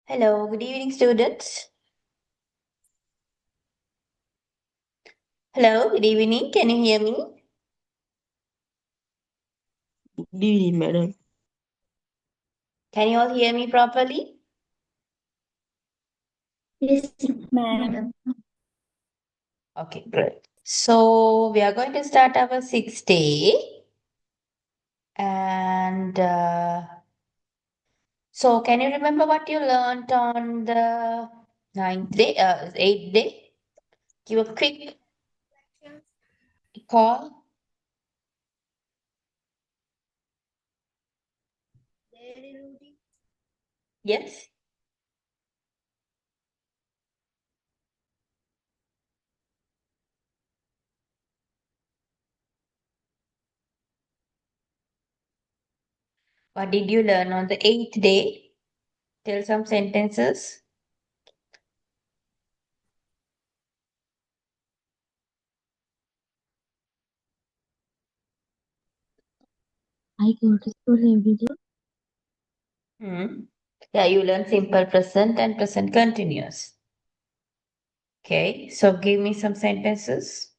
Hello, good evening, students. Hello, good evening. Can you hear me? Good evening, madam. Can you all hear me properly? Yes, madam. Okay, great. So we are going to start our 6th day. And so can you remember what you learned on the 8th day? Give a quick call. Yes. What did you learn on the 8th day? Tell some sentences. I go to school every day. Yeah, you learn simple present and present continuous. Okay, so give me some sentences.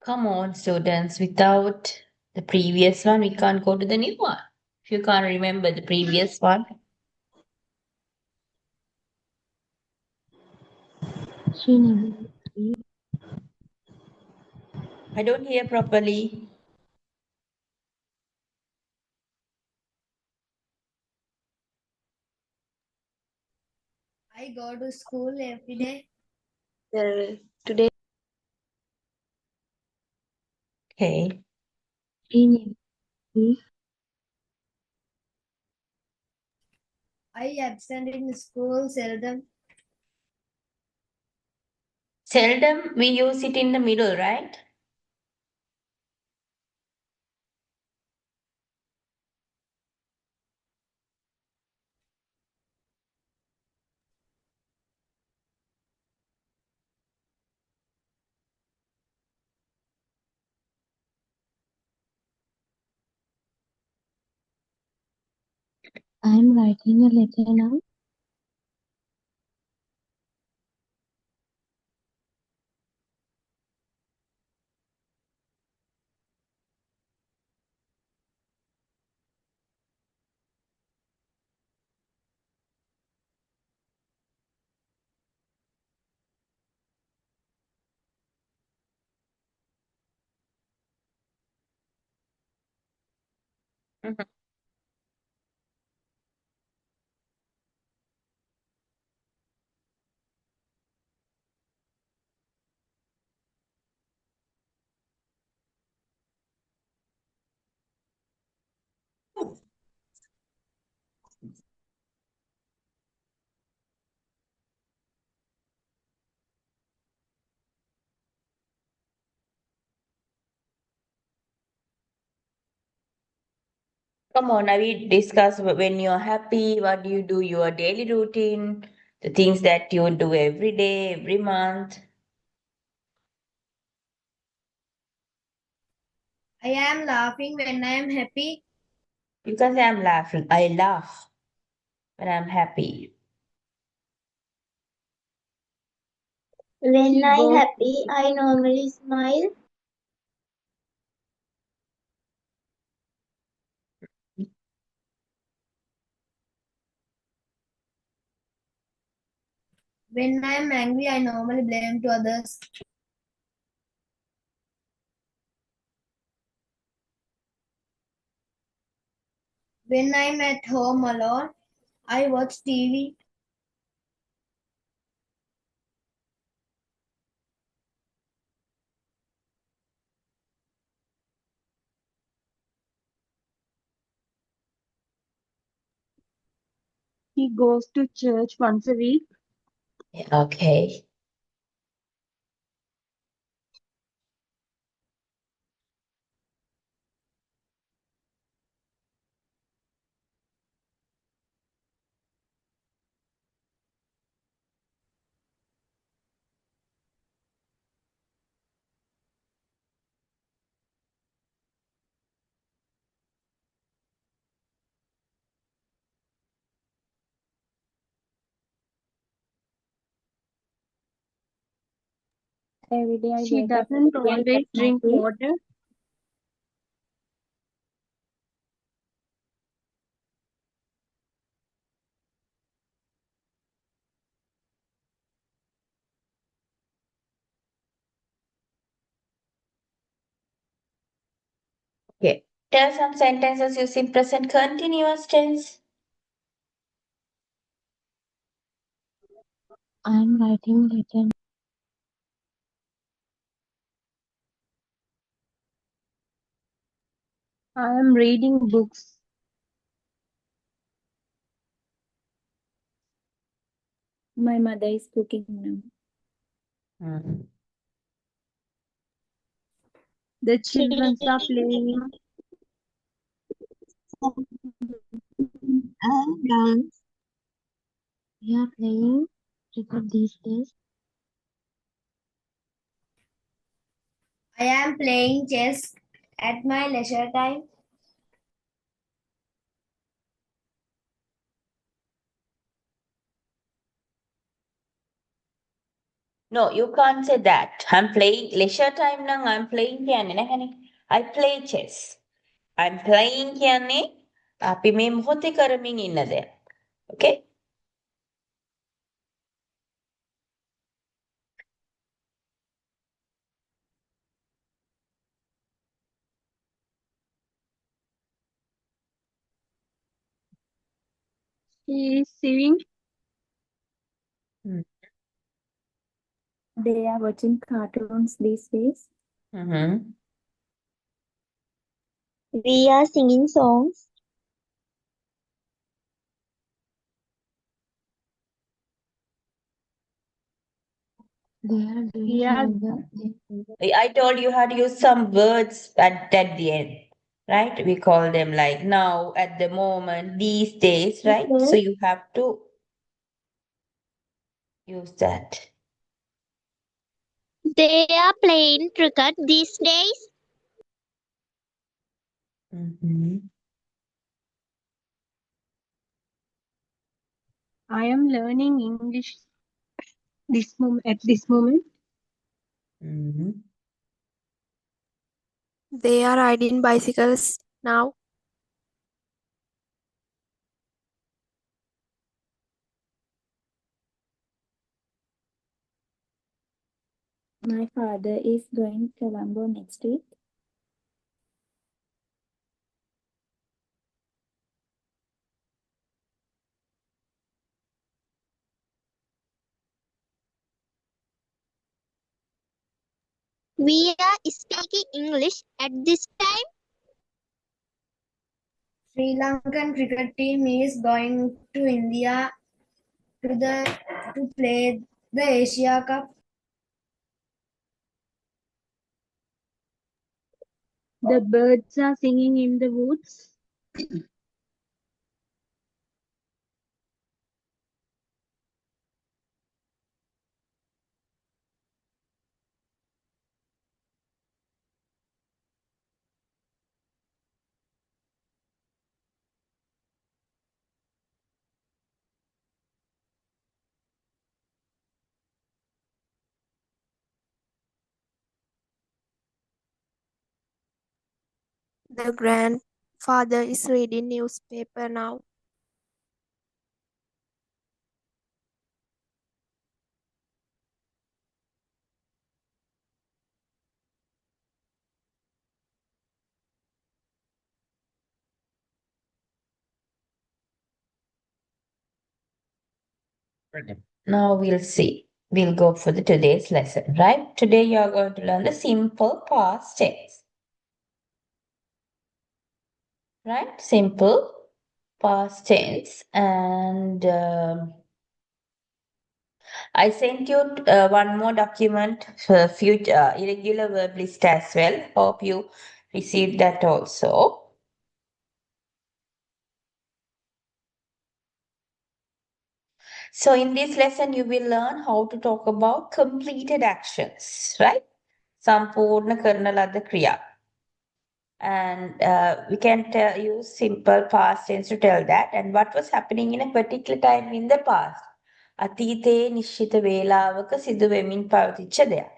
Come on, students, without the previous one, we can't go to the new one. If you can't remember the previous one, Srinagar. eat. I don't hear properly. I go to school every day. Today, Okay. In a week, I absent in school seldom. Seldom we use it in the middle, right? I am writing a letter now. Mhm. Come on, now we discuss when you're happy, what do you do, your daily routine, the things that you do every day, every month. I am laughing when I am happy. You can say I'm laughing. I laugh when I'm happy. When I'm Go. happy, I normally smile. When I am angry, I normally blame to others. When I am at home alone, I watch TV. he goes to church once a week. Yeah, okay. Every day I She wake up doesn't early and brush always my drink teeth. water. Okay. Tell some sentences using present continuous tense. I am writing a letter. I am reading books. My mother is cooking now. Hmm. The children are playing. And dance. We are playing cricket these days. I am playing chess at my leisure time. No, you can't say that. I'm playing leisure time nang I'm playing කියන්නේ නැහැනේ. I play chess. I'm playing කියන්නේ අපි මේ මොහොතේ කරමින් ඉන්න දෙයක්. Okay? He is sewing. Mm. They are watching cartoons these days. Mm-hmm. We are singing songs. They are doing We are homework. I told you how to use some words at the end, right? We call them like now, at the moment, these days, right? So Okay. you have to use that. They are playing cricket these days. Mm-hmm. I am learning English at this moment. Mm-hmm. They are riding bicycles now. My father is going to Colombo next week. We are speaking English at this time. Sri Lankan cricket team is going to India to play the Asia Cup. The birds are singing in the woods. The grandfather is reading newspaper now. Now we'll see. We'll go for the today's lesson, right? Today you are going to learn the simple past tense, right? Simple past tense, and I sent you one more document for future irregular verb list as well. Hope you received that also. So in this lesson, you will learn how to talk about completed actions, right? Sampurna karna ladda kriya. And we can use simple past tense to tell that. And what was happening in a particular time in the past. අතීතයේ නිශ්චිත වේලාවක සිදු වෙමින් පවතිච්ච දෙයක්.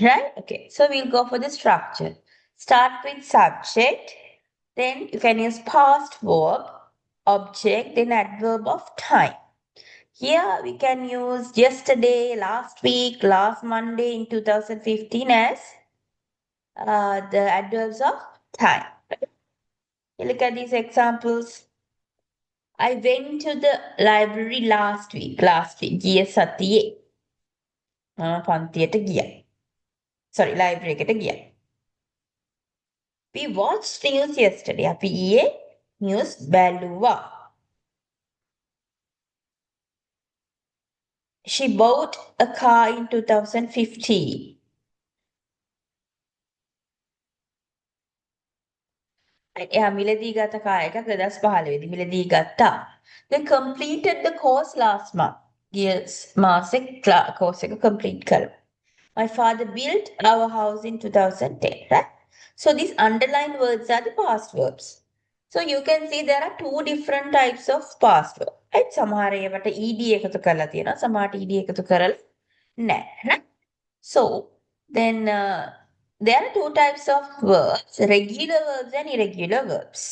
Right? Okay. So we'll go for the structure. Start with subject. Then you can use past verb, object, then adverb of time. Here we can use yesterday, last week, last Monday in 2015 as the adverbs of time. Look at these examples. I went to the library last week. ගිය සතියේ. මම පන්තියට ගියා. Sorry, library එකට ගියා. We watched news yesterday. අපි ඊයේ news බැලුවා. She bought a car in 2015. එයා මිලදී ගත කාර් එකක් 2015 දී මිලදී ගත්තා. They completed the course last month. Yes, මාසෙ course එක complete කළා. My father built our house in 2010, right? So these underlined words are the past verbs. So you can see there are two different types of past verb. Right? සමහර ඒවට ed එකතු කරලා තියෙනවා. සමහරට ed එකතු කරලා නැහැ. Right? So then there are two types of verbs, regular verbs and irregular verbs.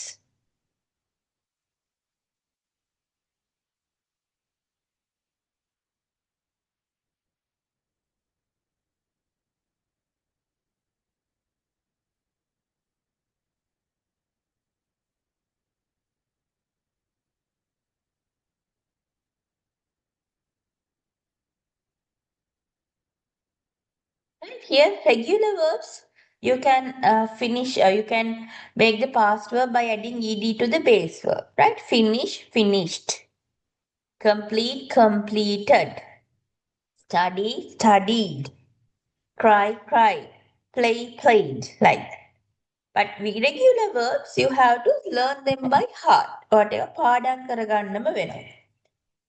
here regular verbs, you can you can make the past verb by adding ed to the base verb, right? Finish, finished. Complete, completed. Study, studied. Cry, cried. Play, played. Like that. But irregular verbs, you have to learn them by heart. Whatever පාඩම් කරගන්නම වෙනවා.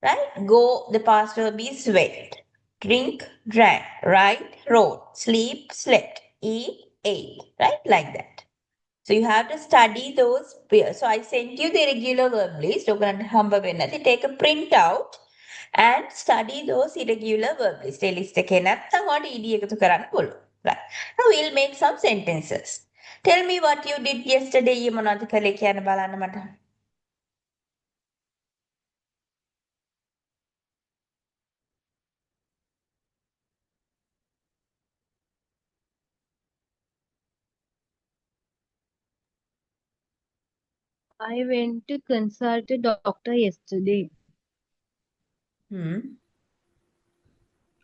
Right? Go, the past verb is went. Drink, drank. Ride, rode. Sleep, slept. Eat, ate. Right? Like that. So you have to study those pairs. So I sent you the irregular verb list. Take a print out and study those irregular verb list. A list එකේ නැත්තම් ඔයාලට ED එකතු කරන්න පුළුවන්. Right. Now we'll make some sentences. Tell me what you did yesterday. ඊයේ මොනවද කළේ කියන්න බලන්න මට. I went to consult a doctor yesterday.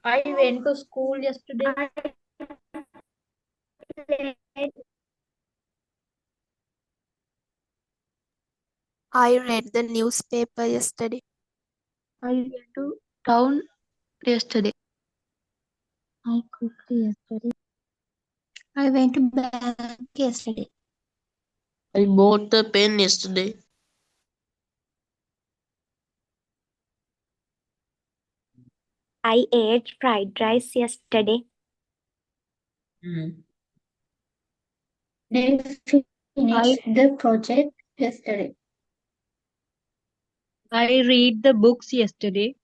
I went to school yesterday. I read the newspaper yesterday. I went to town yesterday. I cooked yesterday. I went to bank yesterday. I bought a pen yesterday. I ate fried rice yesterday. They finished the project yesterday. I read the books yesterday.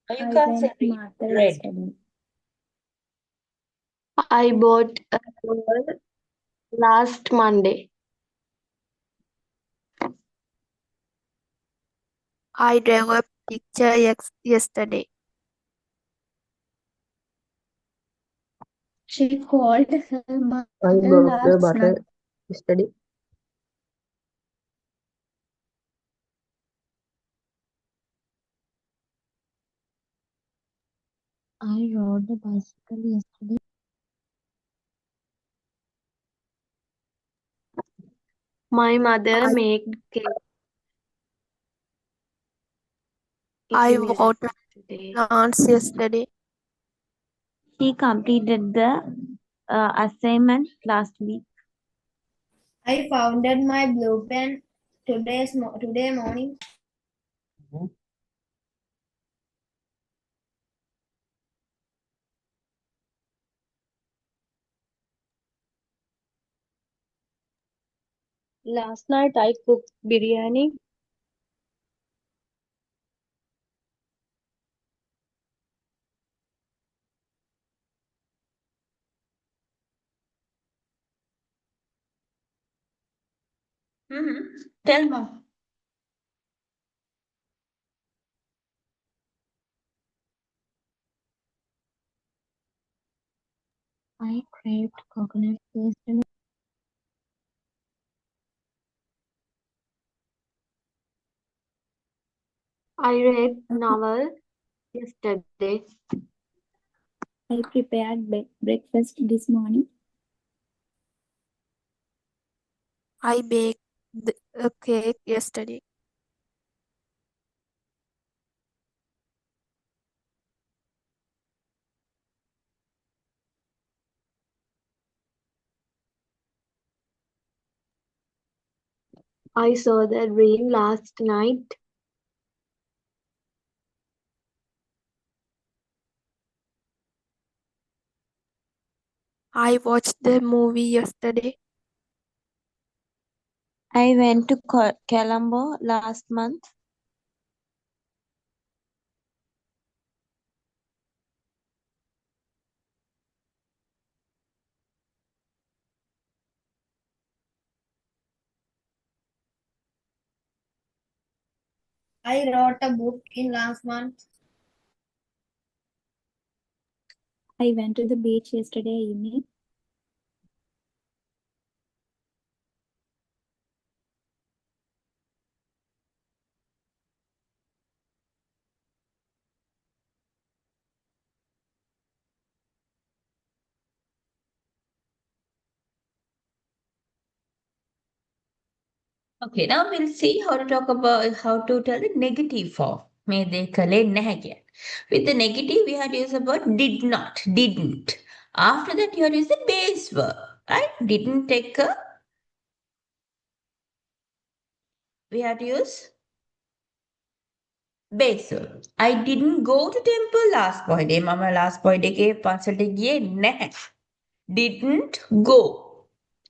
Or you I can't went say to read. market Read. yesterday. I bought a novel last Monday. I drew a picture yesterday. She called her I mother bought a last butter night. yesterday. I rode the bicycle yesterday. My mother I- made cake. I Tiffin watered yesterday. plants yesterday. She completed the assignment last week. I founded my blue pen today morning. Last night I cooked biryani. Tell me. I craved coconut yesterday. I read novel yesterday. I prepared breakfast this morning. I baked a cake yesterday. I saw the dream last night. I watched the movie yesterday. I went to Colombo last month. I wrote a book in last month. I went to the beach yesterday evening. Okay, now we'll see how to talk about how to tell the negative form. May they kale naha. With the negative, we had to use the word did not, didn't. After that, you had to use the base verb, right? Didn't take a. We had to use base verb. I didn't go to temple last Friday. Mama last Friday ke පන්සලට ගියේ නැහැ. Didn't go,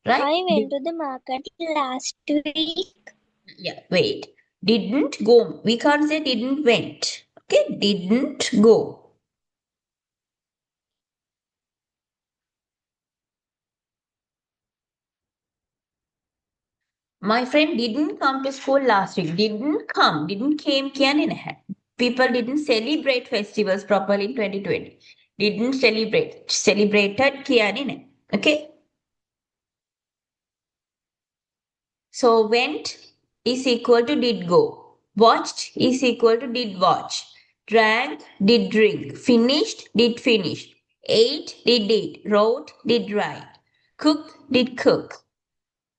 right? I went to the market last week. Yeah, wait. Didn't go. We can't say didn't went. Okay, didn't go. My friend didn't come to school last week. Didn't come. Didn't came කියන්නේ නැහැ. People didn't celebrate festivals properly in 2020. Didn't celebrate. Celebrated කියන්නේ නැහැ. Okay. So went is equal to did go. Watched is equal to did watch. Drank, did drink. Finished, did finish. Ate, did eat. Wrote, did write. Cooked, did cook.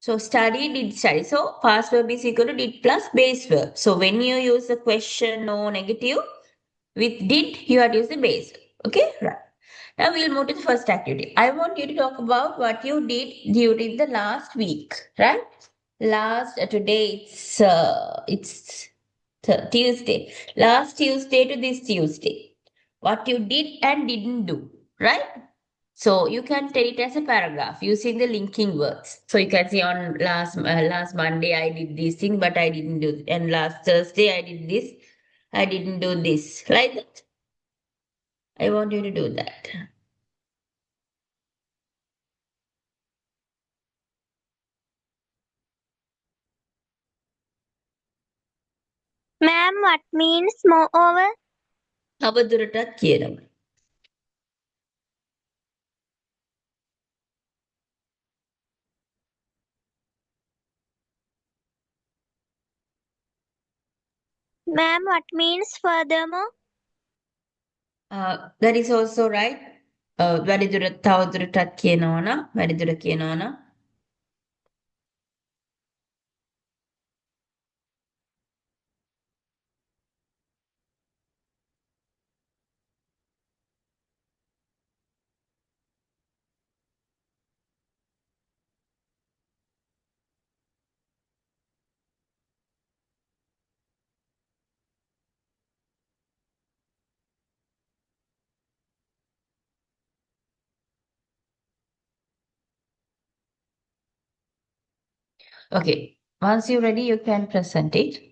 So study, did study. So past verb is equal to did plus base verb. So when you use the question or negative with did, you have to use the base verb. Okay, right. Now we'll move to the first activity. I want you to talk about what you did during the last week, right? Today it's Tuesday. Last Tuesday to this Tuesday. What you did and didn't do, right? So you can tell it as a paragraph using the linking words. So you can say on last Monday I did this thing, but I didn't do it. And last Thursday I did this, I didn't do this. Like that. I want you to do that. Ma'am, what means moreover? තවදුරටත් කියනවා. Ma'am, what means furthermore? That is also right. වැඩිදුරට තවදුරටත් කියනවා නම් වැඩිදුර කියනවා නම් Okay. Once you're ready, you can present it.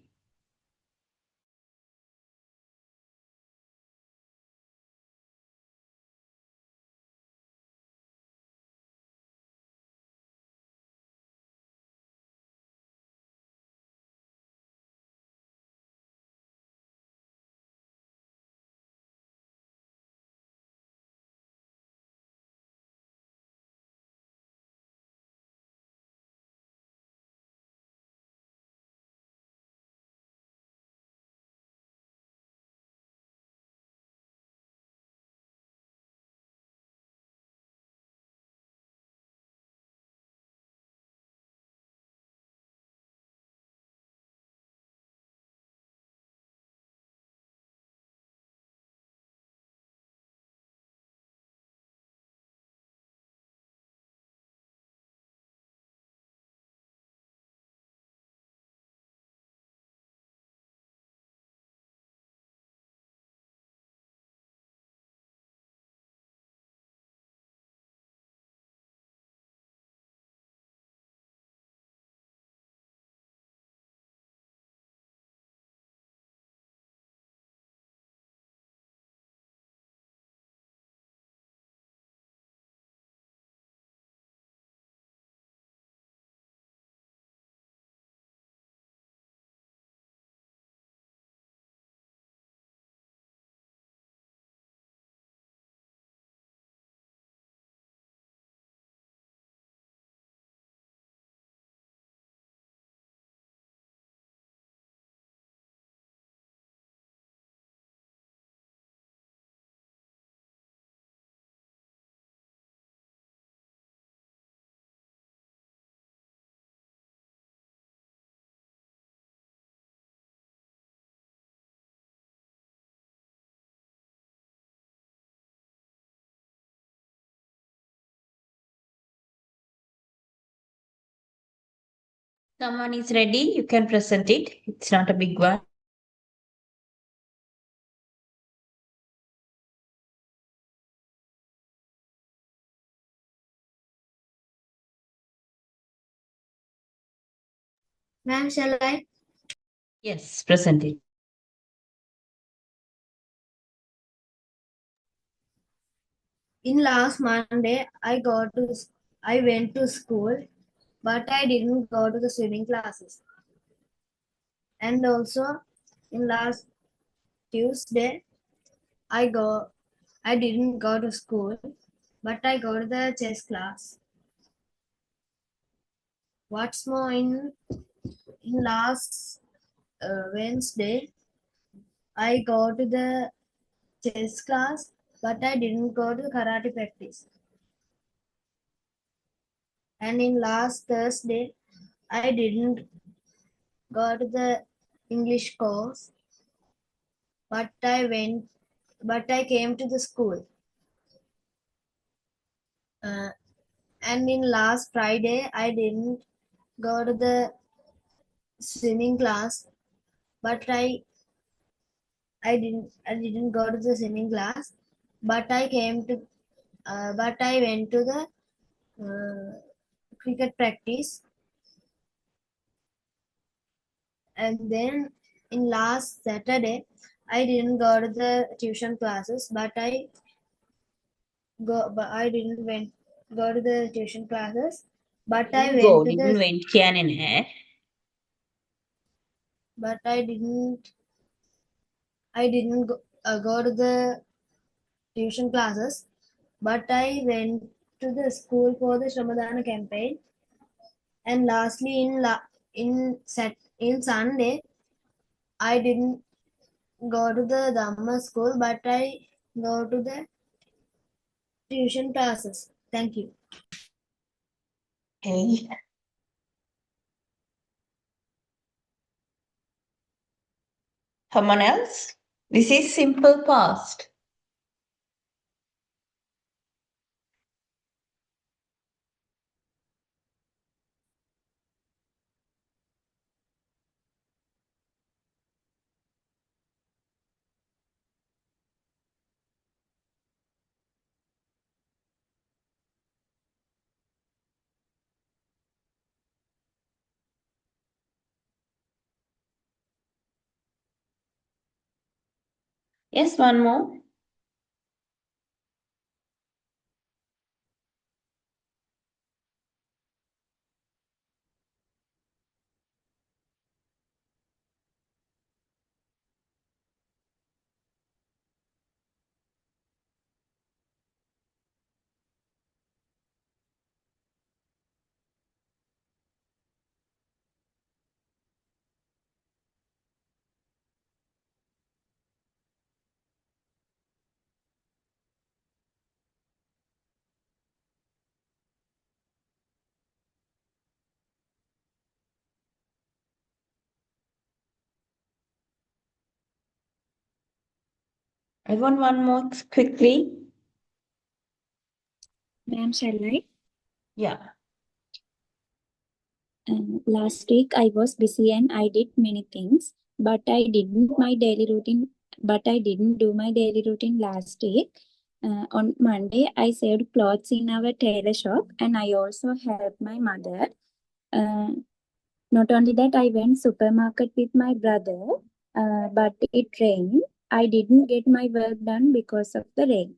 Someone is ready, you can present it. It's not a big one. Ma'am, shall I? Yes, present it. In last Monday, I went to school, but I didn't go to the swimming classes. And also, in last Tuesday, I didn't go to school, but I go to the chess class. What's more, in last Wednesday, I go to the chess class, but I didn't go to the karate practice. And in last Thursday, I didn't go to the English course, but I came to the school. And in last Friday, I didn't go to the swimming class, but I didn't go to the swimming class, but I went to the cricket practice. And then in last Saturday, I didn't go to the tuition classes, but I didn't went go to the tuition classes, but I Go, went to didn't the went can but I didn't go to the tuition classes, but I went to the school for the Shramadana campaign. And lastly, in Sunday, I didn't go to the Dhamma school, but I go to the tuition classes. Thank you. Okay. Someone else? This is simple past. Yes, one more. I want one more quickly. Ma'am, shall I? Yeah. Last week I was busy and I did many things, but I didn't my daily routine. But I didn't do my daily routine last week. On Monday, I saved clothes in our tailor shop, and I also helped my mother. Uh, Not only that, I went supermarket with my brother, but it rained. I didn't get my work done because of the rain.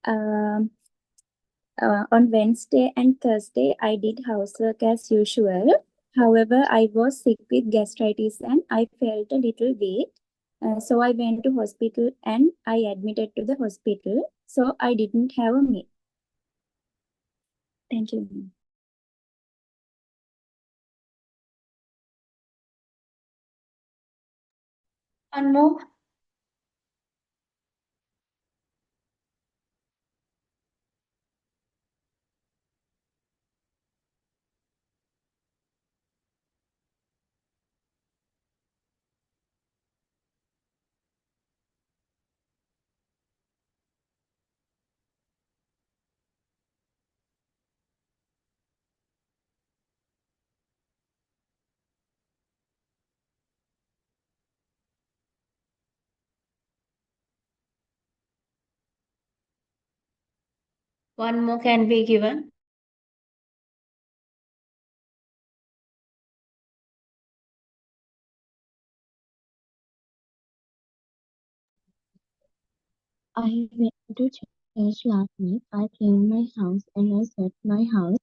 Um, on Wednesday and Thursday, I did housework as usual. However, I was sick with gastritis and I felt a little weak. So I went to hospital and I admitted to the hospital. So I didn't have a meal. Thank you. One more. One more can be given. I went to church last week. I cleaned my house and I swept my house.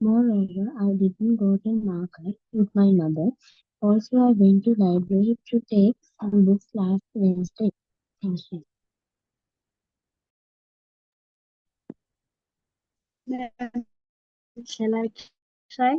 Moreover, I didn't go to market with my mother. Also, I went to library to take some books last Wednesday. Thank you. Shall I try?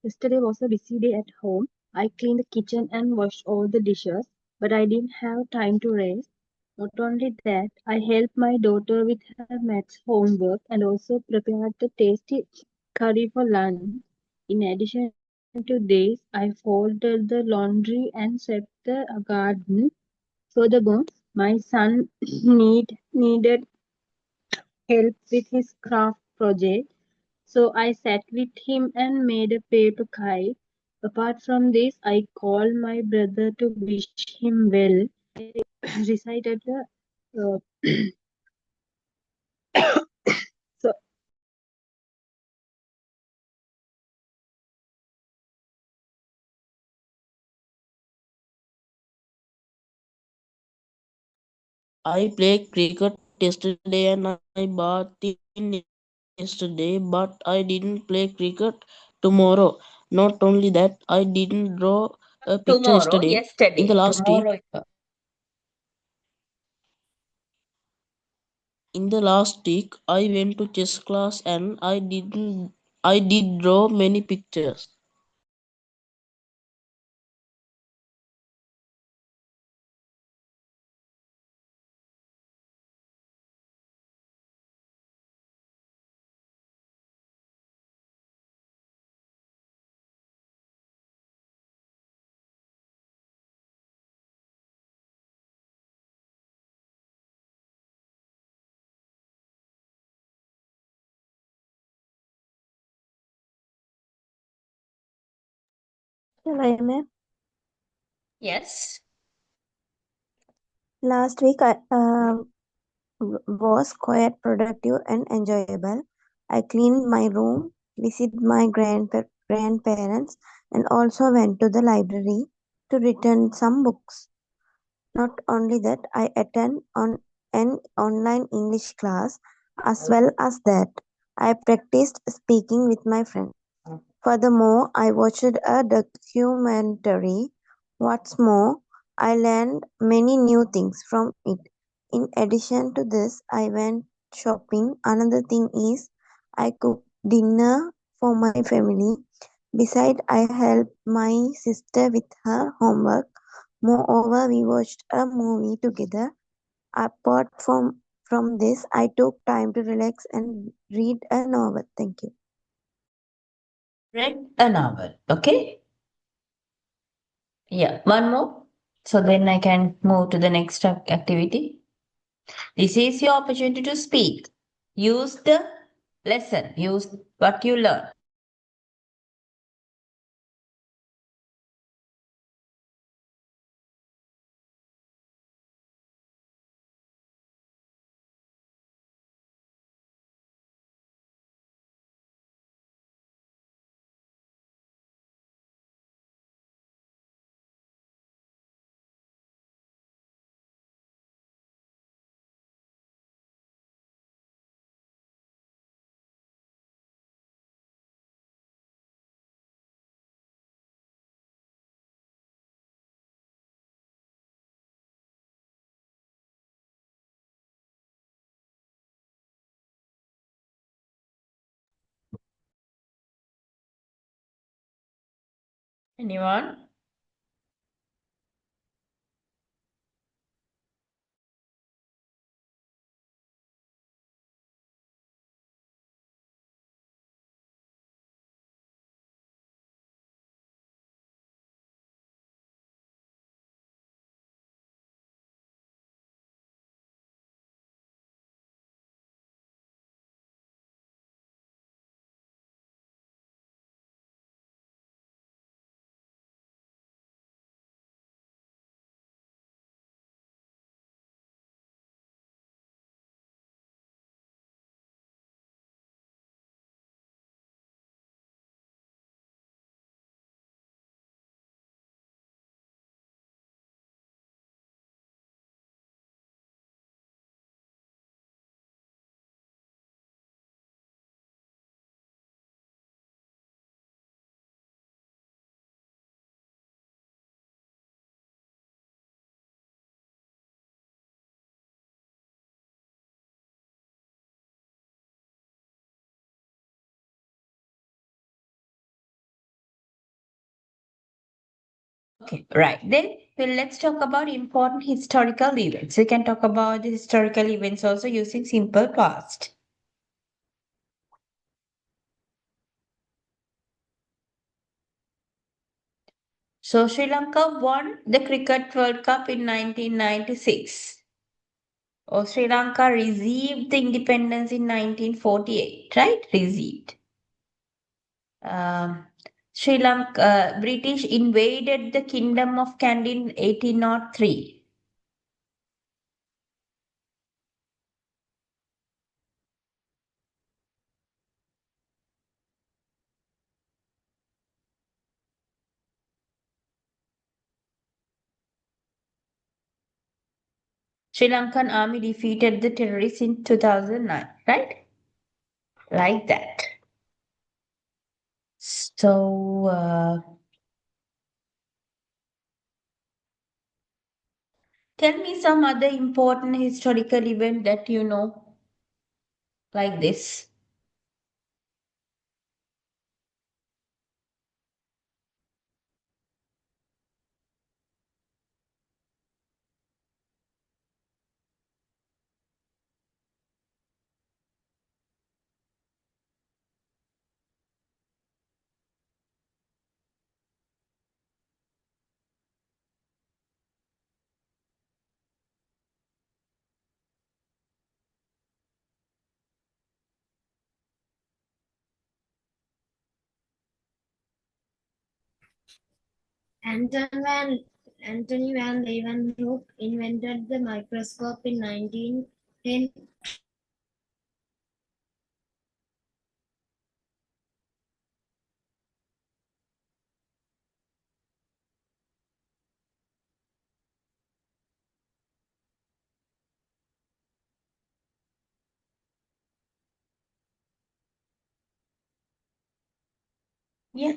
Yesterday was a busy day at home. I cleaned the kitchen and washed all the dishes, but I didn't have time to rest. Not only that, I helped my daughter with her maths homework and also prepared the tasty curry for lunch. In addition to this, I folded the laundry and swept the garden. Furthermore, my son needed help with his craft project, so I sat with him and made a paper kite. Apart from this, I called my brother to wish him well. I recited the so I played cricket yesterday and I bathed in yesterday, but I didn't play cricket tomorrow. Not only that, I didn't draw a picture Tomorrow, yesterday. In the yesterday, last week, tomorrow. I went to chess class and I did draw many pictures. Shall I, ma'am? Yes. Last week I was quite productive and enjoyable. I cleaned my room, visited my grandparents, and also went to the library to return some books. Not only that, I attend on an online English class. As well as that, I practiced speaking with my friends. Furthermore, I watched a documentary. What's more, I learned many new things from it. In addition to this, I went shopping. Another thing is, I cooked dinner for my family. Besides, I helped my sister with her homework. Moreover, we watched a movie together. Apart from this, I took time to relax and read a novel. Thank you. Read a novel. Okay. Yeah. One more. So then I can move to the next activity. This is your opportunity to speak. Use the lesson. Use what you learn. Anyone? Okay, right. Then let's talk about important historical events. We can talk about the historical events also using simple past. So Sri Lanka won the Cricket World Cup in 1996. Or Sri Lanka received the independence in 1948, right? Received. Sri Lanka, British invaded the Kingdom of Kandy in 1803. Sri Lankan army defeated the terrorists in 2009, right? Like that. So, tell me some other important historical event that you know, like this. Anthony van Leeuwenhoek invented the microscope in 1910. Yeah.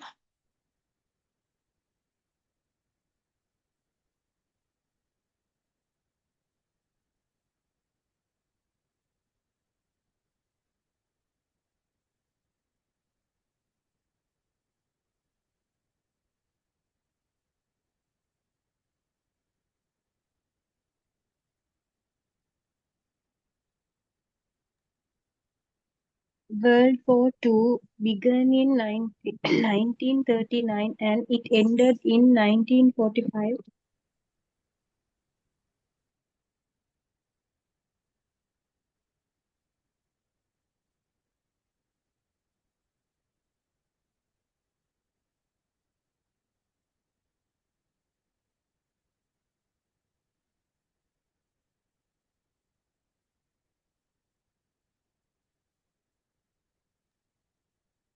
World War II began in 1939 and it ended in 1945.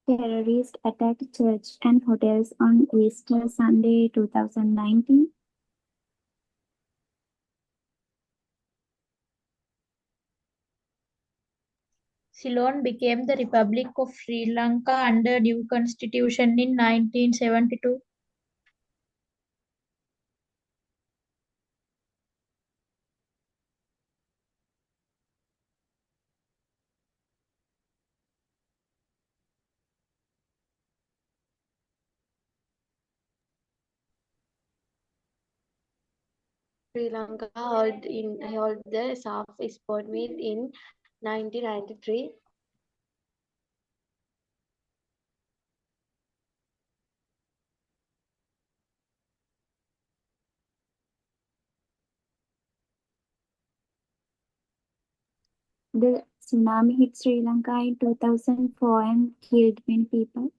Terrorists attacked church and hotels on Easter Sunday 2019. Ceylon became the Republic of Sri Lanka under new constitution in 1972. Sri Lanka held the SAF sport meet in 1993. The tsunami hit Sri Lanka in 2004 and killed many people.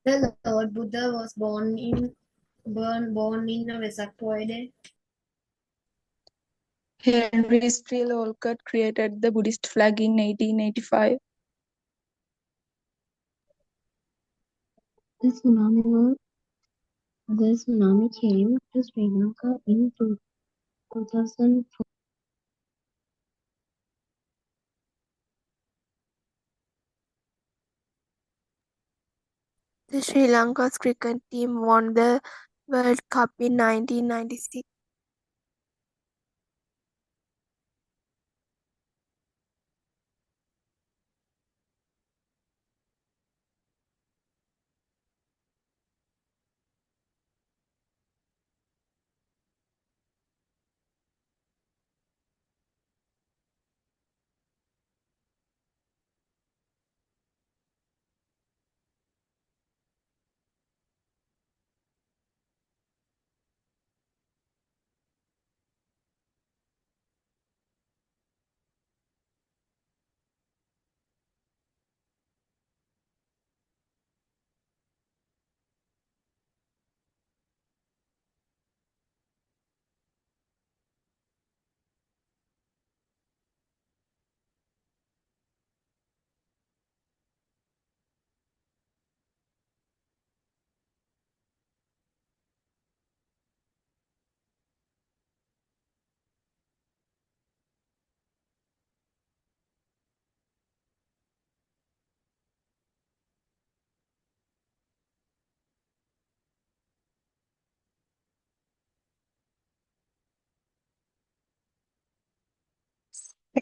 The Lord Buddha was born in a Vesak holiday. Henry Steele Olcott created the Buddhist flag in 1885. The tsunami came to Sri Lanka in 2004. Sri Lanka's cricket team won the World Cup in 1996.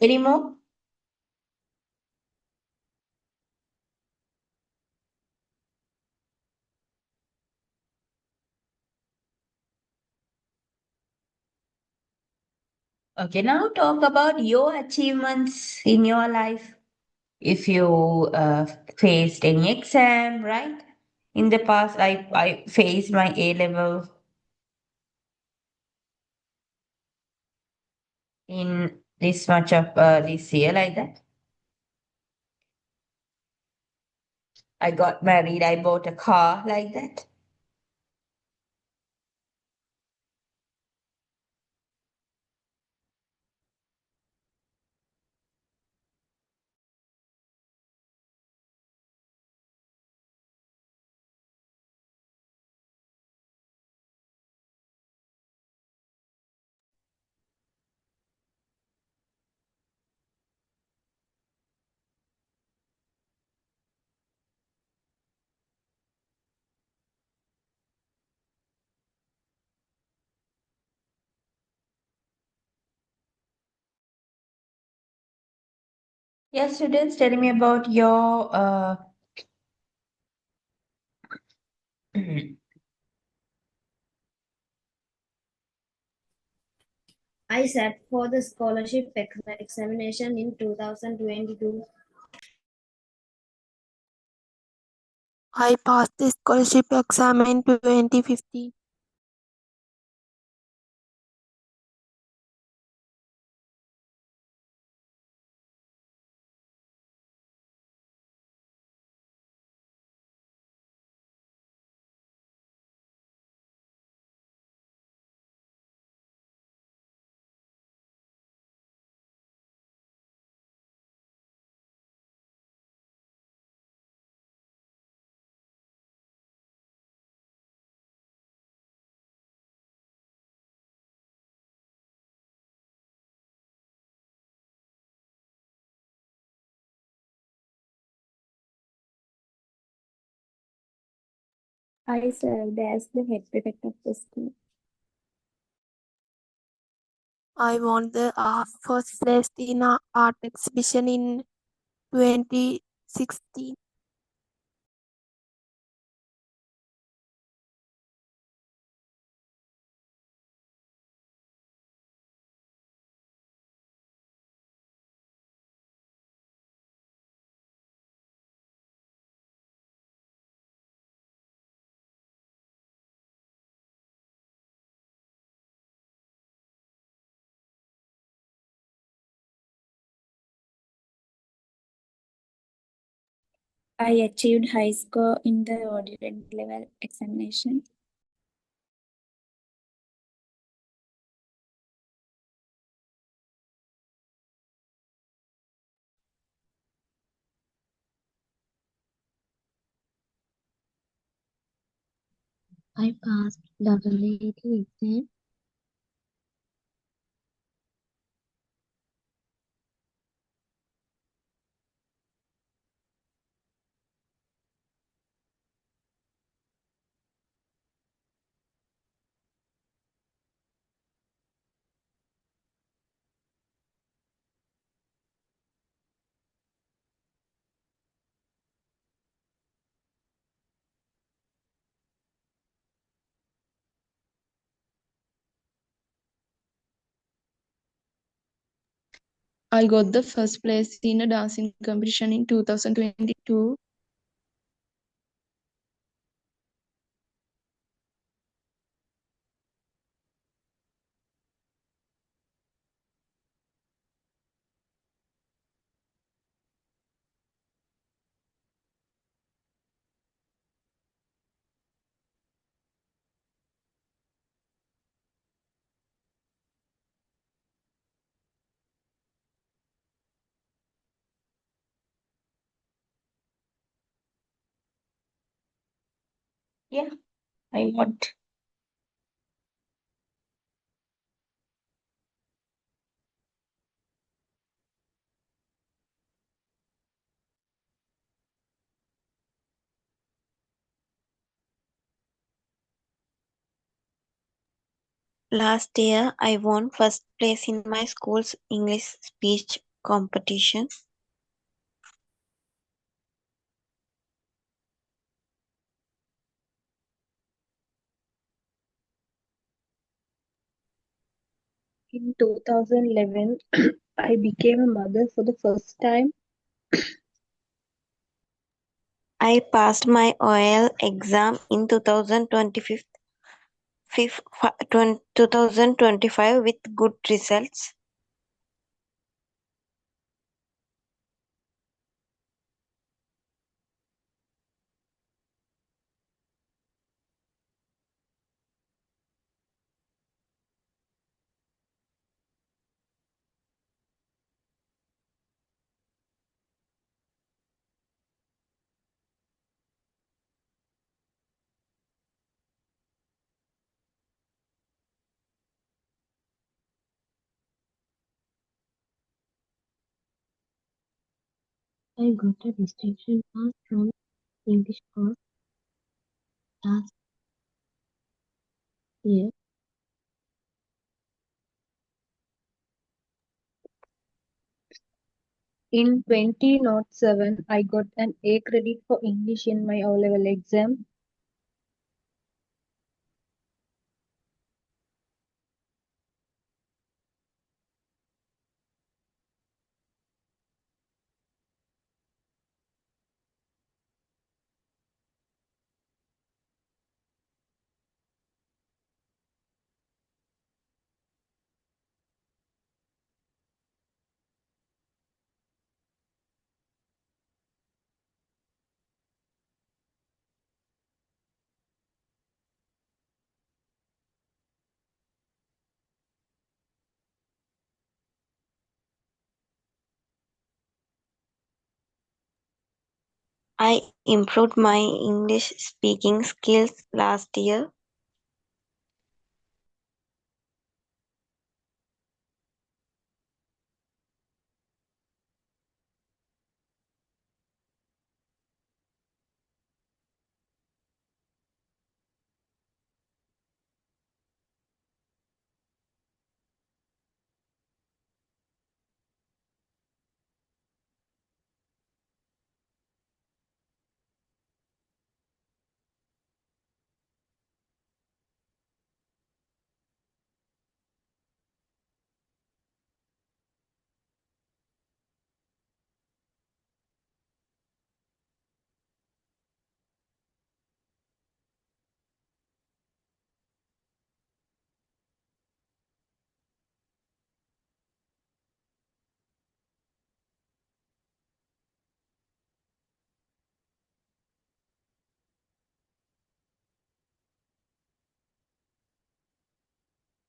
Any more? Okay, now talk about your achievements in your life. If you faced any exam, right? In the past, I faced my A level in this much of this year, like that. I got married, I bought a car, like that. Yes, students, tell me about your I sat for the scholarship examination in 2022. I passed the scholarship exam in 2015. I served as the head prefect of the school. I won the first place in a art exhibition in 2016. I achieved high score in the audit level examination. I passed double exam. I got the first place in a dancing competition in 2022. Yeah, I want. Last year, I won first place in my school's English speech competition. In 2011, I became a mother for the first time. I passed my OL exam in 2025 with good results. I got a distinction pass from English course last year. In 2007, I got an A credit for English in my O-level exam. I improved my English speaking skills last year.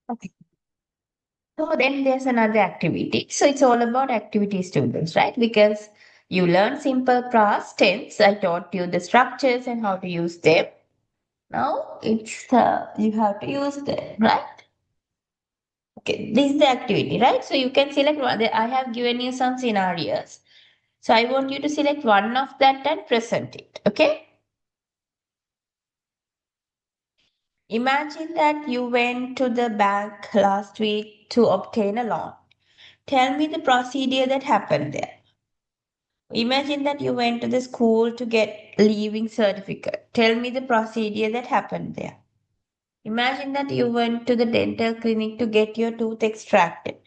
Okay. So then there's another activity. So it's all about activity students, right? Because you learn simple past tense. I taught you the structures and how to use them. Now it's you have to use them, right? Okay, this is the activity, right? So you can select one. I have given you some scenarios. So I want you to select one of that and present it. Okay? Imagine that you went to the bank last week to obtain a loan. Tell me the procedure that happened there. Imagine that you went to the school to get leaving certificate. Tell me the procedure that happened there. Imagine that you went to the dental clinic to get your tooth extracted.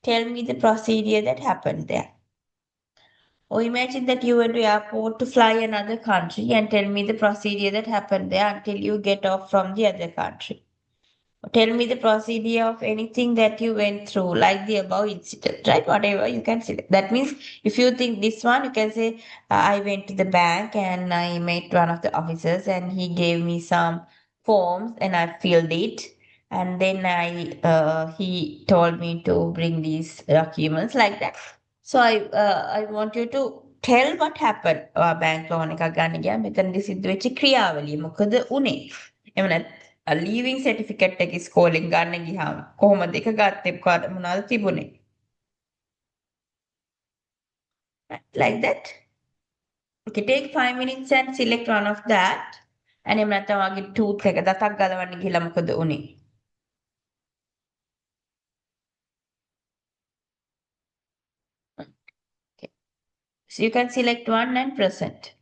Tell me the procedure that happened there. Or imagine that you went to airport to fly another country and tell me the procedure that happened there until you get off from the other country. Tell me the procedure of anything that you went through, like the above incident, right? Whatever you can say. That means if you think this one, you can say, I went to the bank and I met one of the officers and he gave me some forms and I filled it. And then he told me to bring these documents like that. So I want you to tell what happened. bank loan එකක් ගන්න ගියා මෙතනදි සිද්ධ වෙච්ච ක්‍රියාවලිය මොකද උනේ? එහෙම නැත්නම් ලීවිං සර්ටිෆිකේට් එක ඉස්කෝලෙන් ගන්න ගියාම කොහොමද ඒක ගත්තේ මොනවද තිබුණේ? Like that. Okay, take 5 minutes and select one of that. and එහෙම නැත්නම් වගේ tooth එක දතක් ගලවන්න ගිහලා මොකද උනේ? Okay. So you can select one and present.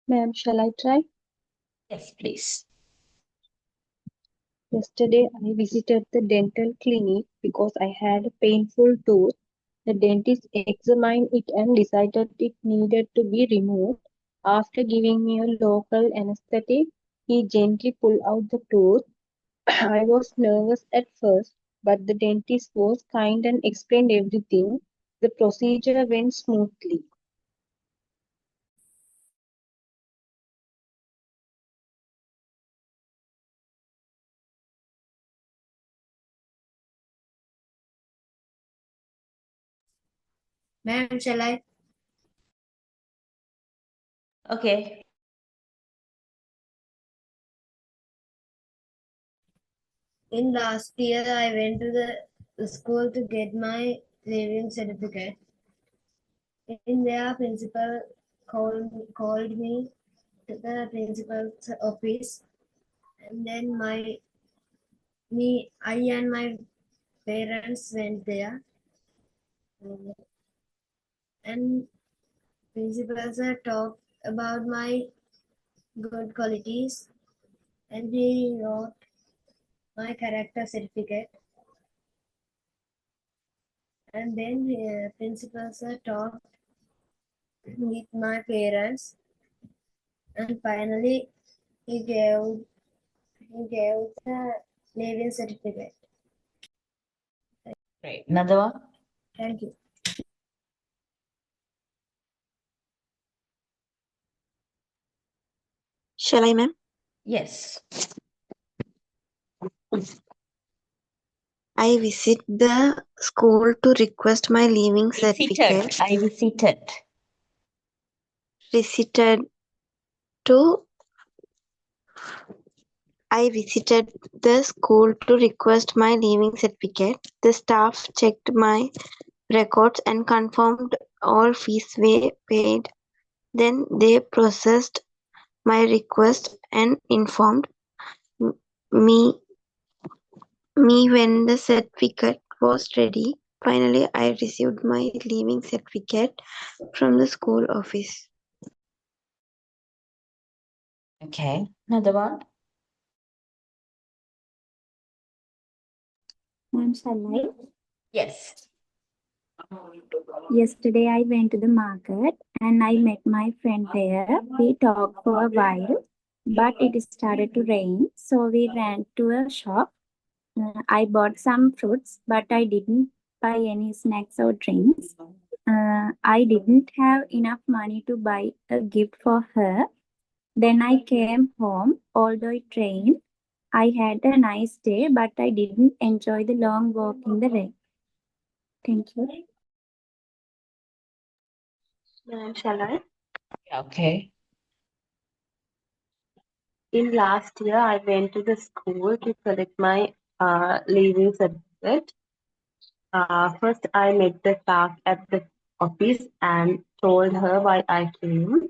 Ma'am, shall I try? Yes, please. Yesterday, I visited the dental clinic because I had a painful tooth. The dentist examined it and decided it needed to be removed. After giving me a local anesthetic, he gently pulled out the tooth. I was nervous at first, but the dentist was kind and explained everything. The procedure went smoothly. Ma'am, shall I? Okay. In last year, I went to the school to get my leaving certificate. In there, principal called me to the principal's office, and then I and my parents went there, and principal sir talked about my good qualities, and he wrote my character certificate. And then principal sir talked with my parents, and finally he gave the leaving certificate. Right. Another one? Thank you. Shall I, ma'am? Yes. I visit the school to request my leaving Visited. certificate. I visited. Visited to I visited the school to request my leaving certificate. The staff checked my records and confirmed all fees were paid. Then they processed my request and informed me when the certificate was ready. Finally, I received my leaving certificate from the school office. Okay. Another one? Ma'am, shall I? Yes. Yesterday I went to the market and I met my friend there. We talked for a while, but it started to rain, so we ran to a shop. I bought some fruits, but I didn't buy any snacks or drinks. I didn't have enough money to buy a gift for her. Then I came home, although it rained. I had a nice day, but I didn't enjoy the long walk in the rain. Thank you. Ma'am, shall I? Okay. In last year, I went to the school to collect my leaving certificate. First, I met the staff at the office and told her why I came.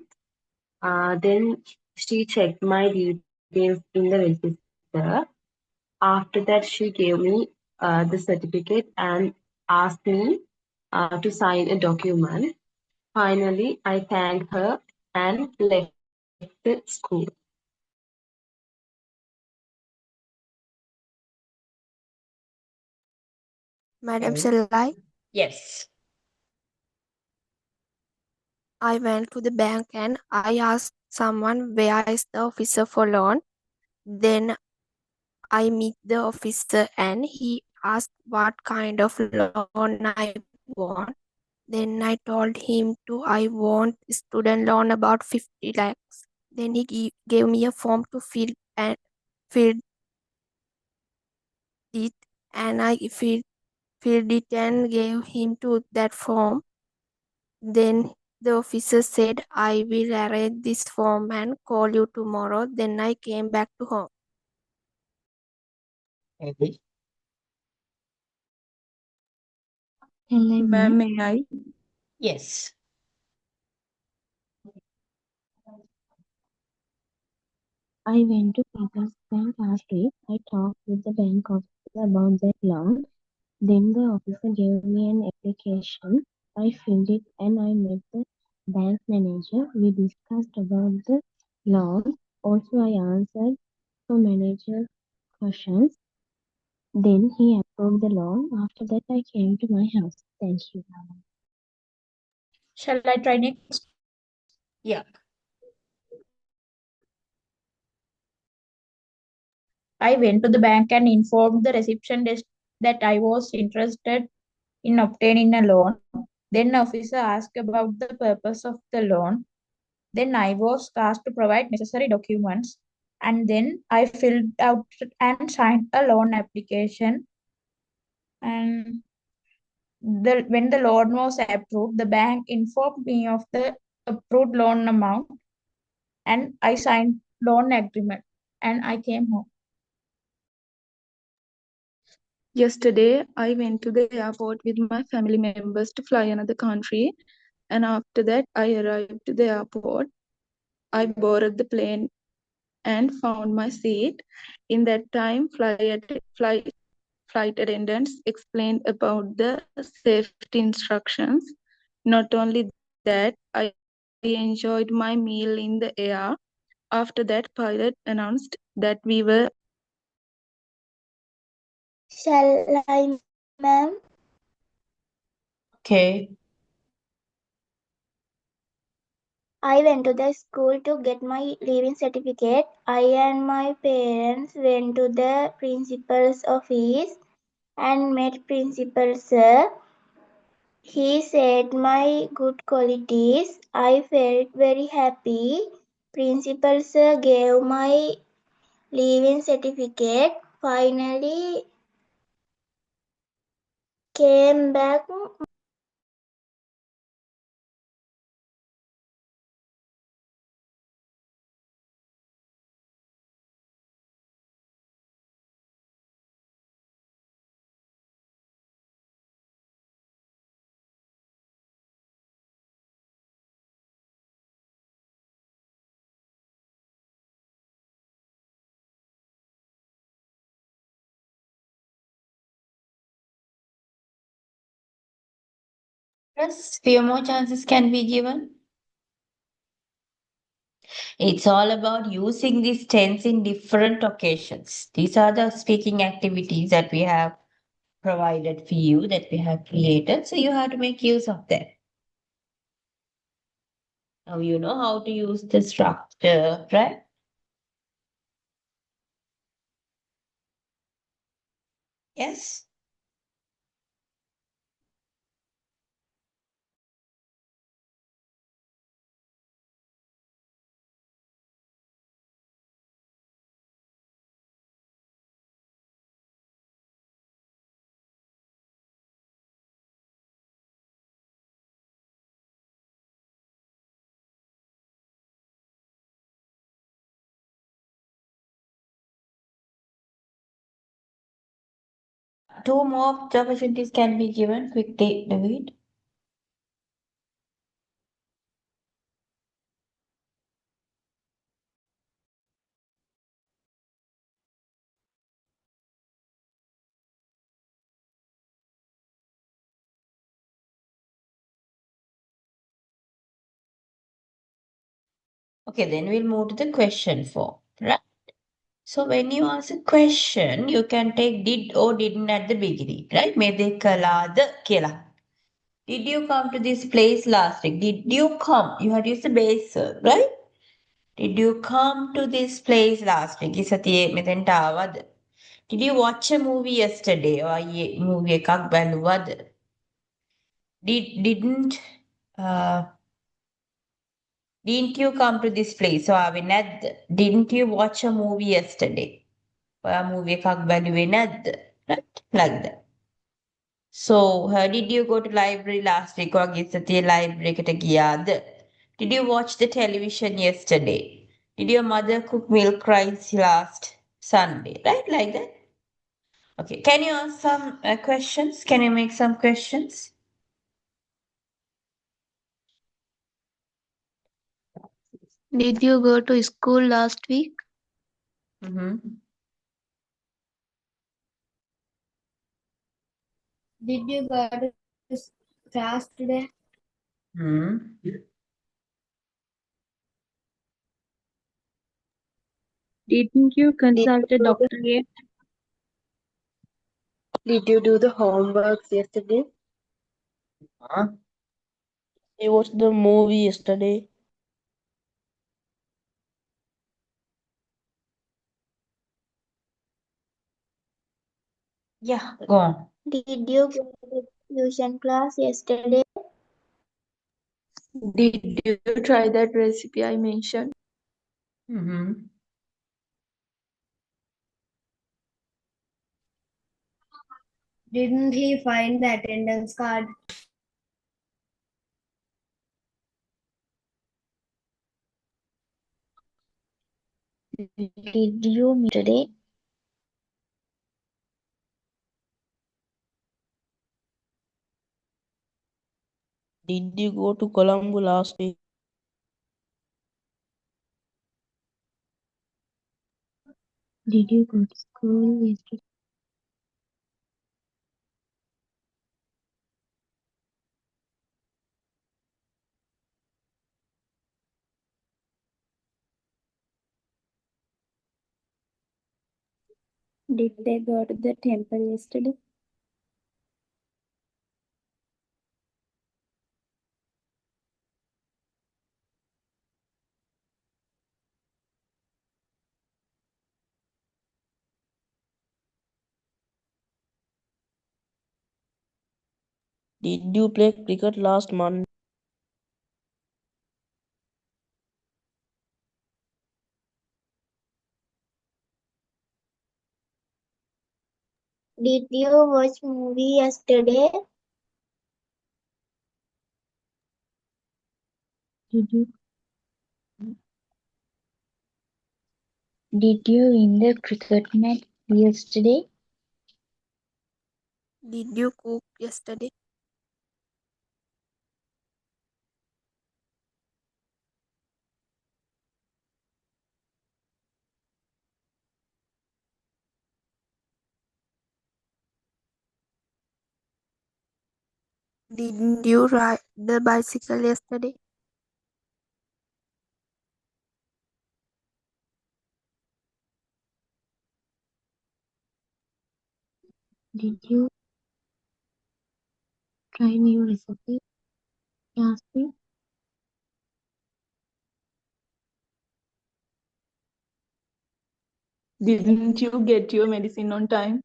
Then she checked my details in the register. After that, she gave me the certificate and asked me to sign a document. Finally, I thanked her and left the school. Madam, Okay. shall I? Yes. I went to the bank and I asked someone where is the officer for loan. Then I meet the officer and he asked what kind of loan I want. Then I told him I want student loan about 50 lakhs. Then he gave me a form to fill it, and I filled it and gave him to that form. Then the officer said, I will arrange this form and call you tomorrow. Then I came back to home. Maybe. Shall I, Ma'am, ma'am? may I? Yes. I went to People's Bank last week. I talked with the bank officer about that loan. Then the officer gave me an application. I filled it and I met the bank manager. We discussed about the loan. Also, I answered some manager questions. Then he approved the loan. After that, I came to my house. Thank you. Shall I try next? Yeah. I went to the bank and informed the reception desk that I was interested in obtaining a loan. Then officer asked about the purpose of the loan. Then I was asked to provide necessary documents. And then I filled out and signed a loan application. And when the loan was approved, the bank informed me of the approved loan amount, and I signed loan agreement, and I came home. Yesterday, I went to the airport with my family members to fly another country, and after that, I arrived to the airport. I boarded the plane and found my seat. In that time, flight attendants explained about the safety instructions. Not only that, I enjoyed my meal in the air. After that, pilot announced that we were. Shall I, ma'am? Okay. I went to the school to get my leaving certificate. I and my parents went to the principal's office and met principal sir. He said my good qualities. I felt very happy. Principal sir gave my leaving certificate. Finally came back. Yes, few more chances can be given. It's all about using these tense in different occasions. These are the speaking activities that we have provided for you, that we have created. So you have to make use of them. Now you know how to use the structure, right? Yes. Two more opportunities can be given. Quickly, David. Okay, then we'll move to the question form, right? So when you ask a question, you can take did or didn't at the beginning, right? Mede kalada kela. Did you come to this place last week? Did you come? You had to use the base verb, right? Did you come to this place last week? Isatiye මෙතෙන්ට ආවද? Did you watch a movie yesterday? ඔය movie එකක් බැලුවද? Didn't you come to this place? ආවේ නැද්ද? Didn't you watch a movie yesterday? ඔයා movie එකක් බැලුවේ නැද්ද? Right? Like that. So, did you go to library last week? ඔයාගේ සතියේ library එකට ගියාද? Did you watch the television yesterday? Did your mother cook milk rice last Sunday? Right? Like that. Okay. Can you ask some questions? Can you make some questions? Did you go to school last week? Mm-hmm. Did you go to class today? Hmm. Didn't you consult a doctor yet? Did you do the homeworks yesterday? Huh? I watched the movie yesterday. Yeah, go on. Did you go to tuition class yesterday? Did you try that recipe I mentioned? Mm-hmm. Didn't he find the attendance card? Did you meet today? Did you go to Colombo last week? Did you go to school yesterday? Did they go to the temple yesterday? Did you play cricket last Monday? Did you watch movie yesterday? Did you win the cricket match yesterday? Did you cook yesterday? Didn't you ride the bicycle yesterday? Did you try new recipe last week? Didn't you get your medicine on time?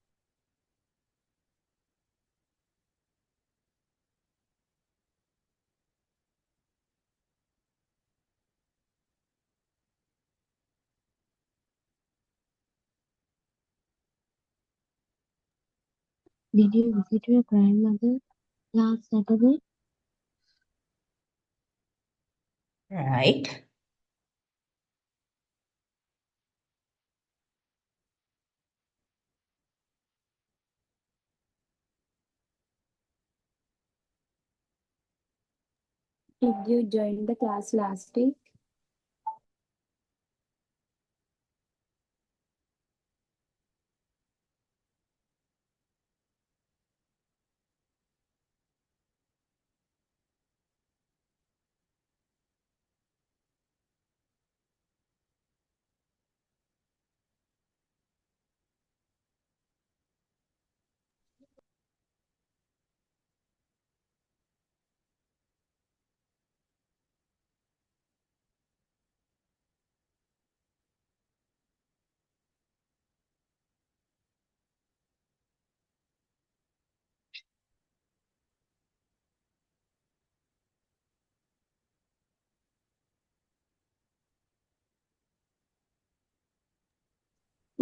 Did you visit your grandmother last Saturday? Right. Did you join the class last week?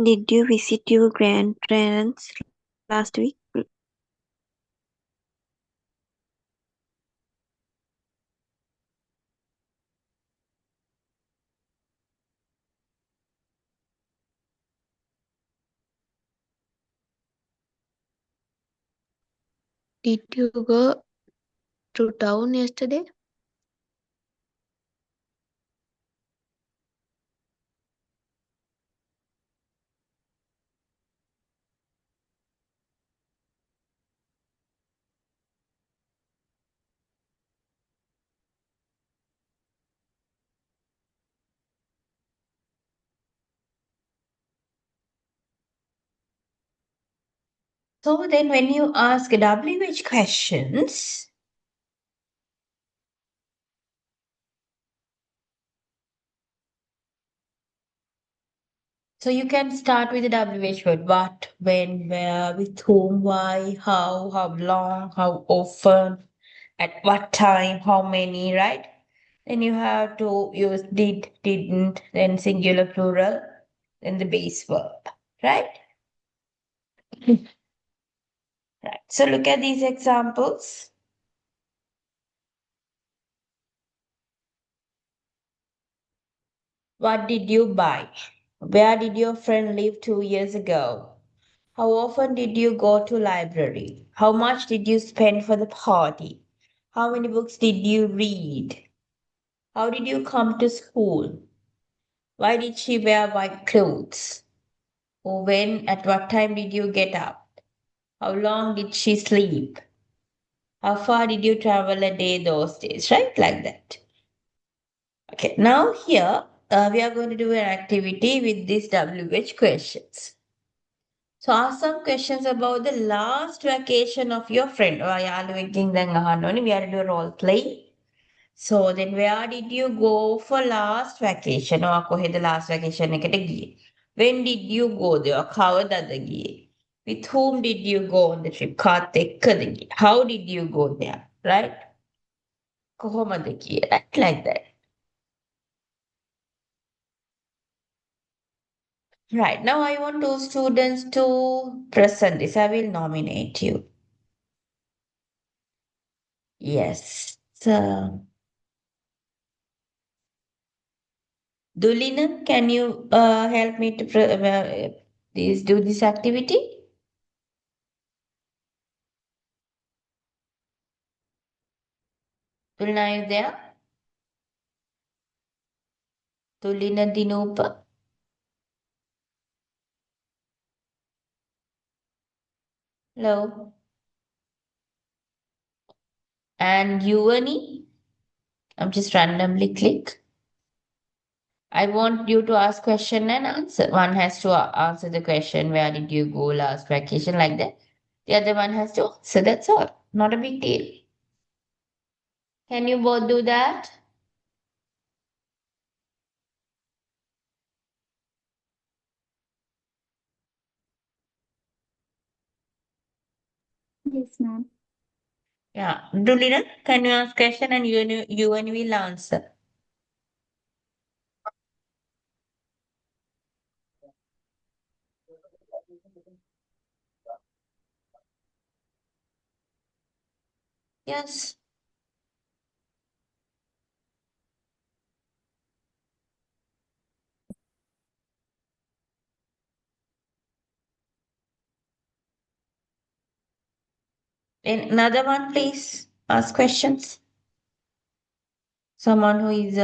Did you visit your grandparents last week? Did you go to town yesterday? So then when you ask WH questions, so you can start with the WH word. What, when, where, with whom, why, how long, how often, at what time, how many, right? Then you have to use did, didn't, then singular plural, then the base verb, right? Right. So look at these examples. What did you buy? Where did your friend live 2 years ago? How often did you go to library? How much did you spend for the party? How many books did you read? How did you come to school? Why did she wear white clothes? Or when, at what time did you get up? How long did she sleep? How far did you travel a day those days? Right? Like that. Okay, now here we are going to do an activity with these WH questions. So ask some questions about the last vacation of your friend. ඔයාලුවෙක්ගෙන් දැන් අහන්න ඕනේ. We have to do a role play. So then where did you go for last vacation? ඔයා කොහෙද last vacation එකට ගියේ? When did you go there? කවදද ගියේ? With whom did you go on the trip? කාත් එක්කද ගියේ? How did you go there? Right? කොහොමද ගියේ? Right? Like that. Right. Now I want two students to present this. I will nominate you. Yes. So, Dulina, can you help me to please do this activity? Dulina, are you there? Dulina Dinupa. Hello. And Yuvani, I'm just randomly click. I want you to ask question and answer. One has to answer the question, where did you go last vacation, like that. The other one has to answer, that's all. Not a big deal. Can you both do that? Yes, ma'am. Yeah. Dulina, can you ask question and you will answer? Yes. Then another one, please. Ask questions. Someone who is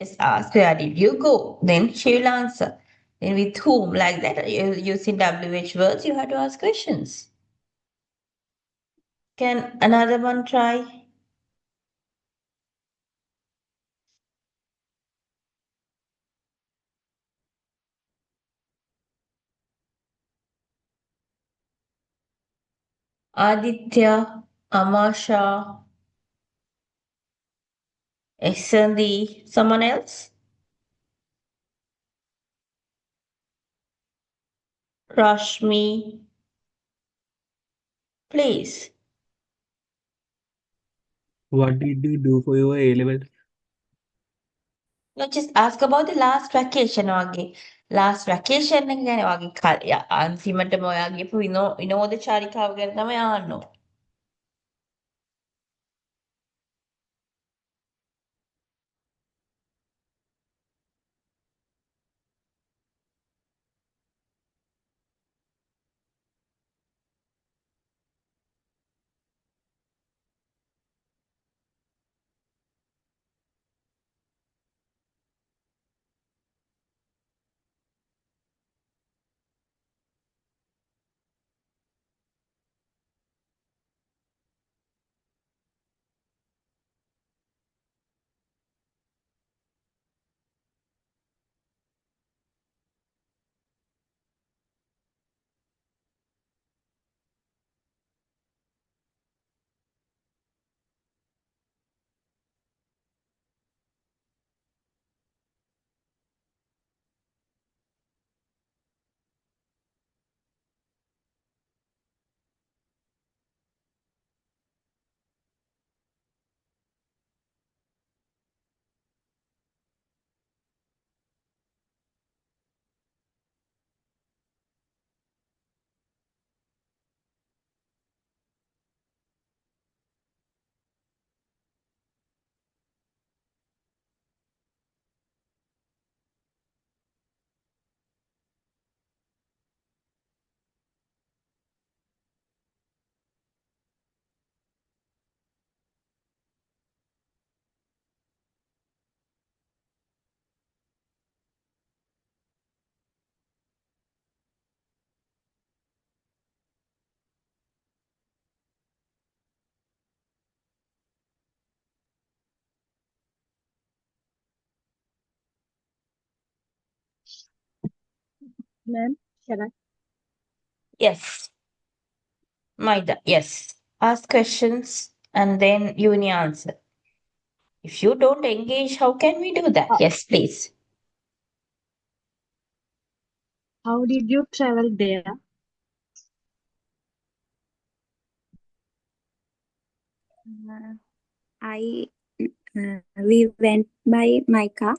just ask, where did you go? Then she will answer. Then with whom, like that. Using WH words, you have to ask questions. Can another one try? Aditya, Amasha, Esandi, someone else? Rashmi, please. What did you do for your A level? No, just ask about the last vacation වගේ. Last vacation එක ගැන වගේ අන්තිමටම ඔයාගේ විනෝද චාරිකාව ගැන තමයි අහන්න ඕනේ. Ma'am, shall I? Yes, Maida, yes. Ask questions and then you need answer. If you don't engage, how can we do that? Yes, please. How did you travel there? Uh, I we went by my car.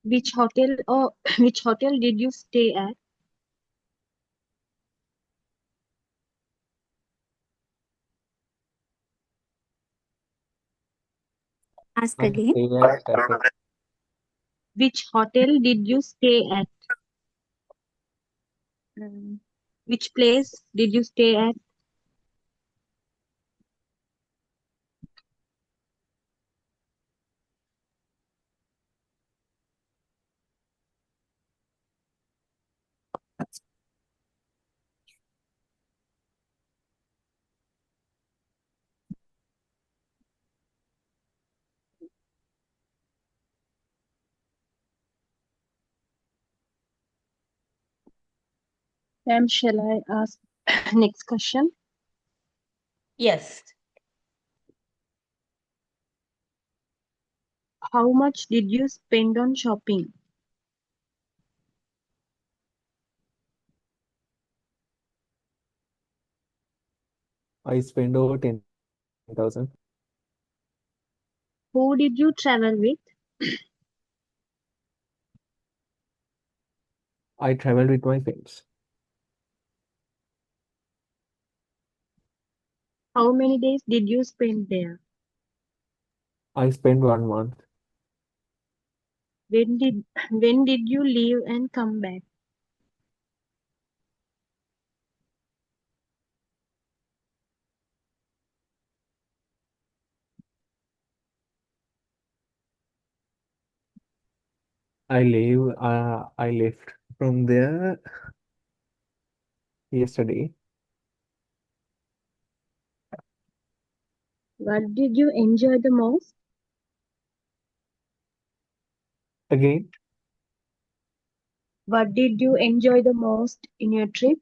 Which hotel or which hotel did you stay at? Ask I again. stay at cafe. Which hotel did you stay at? Um, Which place did you stay at? Ma'am, shall I ask next question? Yes. How much did you spend on shopping? I spend over 10,000. Who did you travel with? I traveled with my friends. How many days did you spend there? I spent 1 month. When did you leave and come back? I left from there yesterday. What did you enjoy the most? Again, What did you enjoy the most in your trip?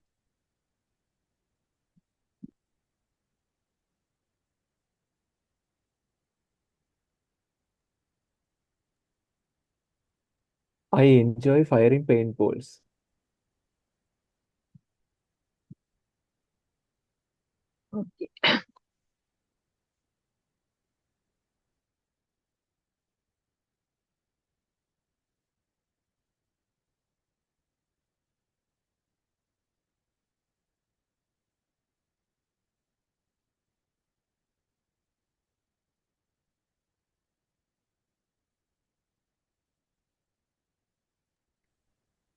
I enjoy firing paintballs. Okay.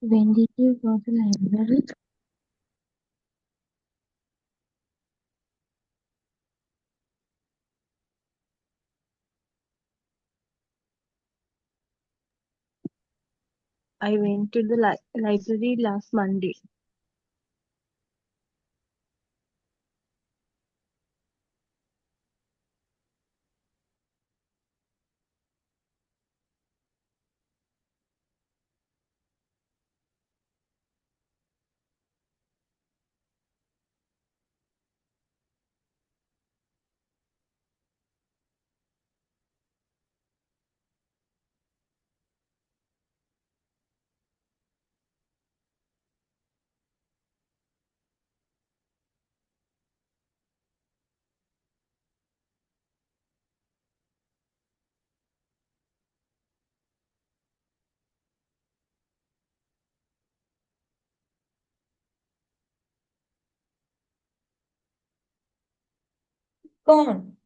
When did you go to library? I went to the library last Monday. Go on.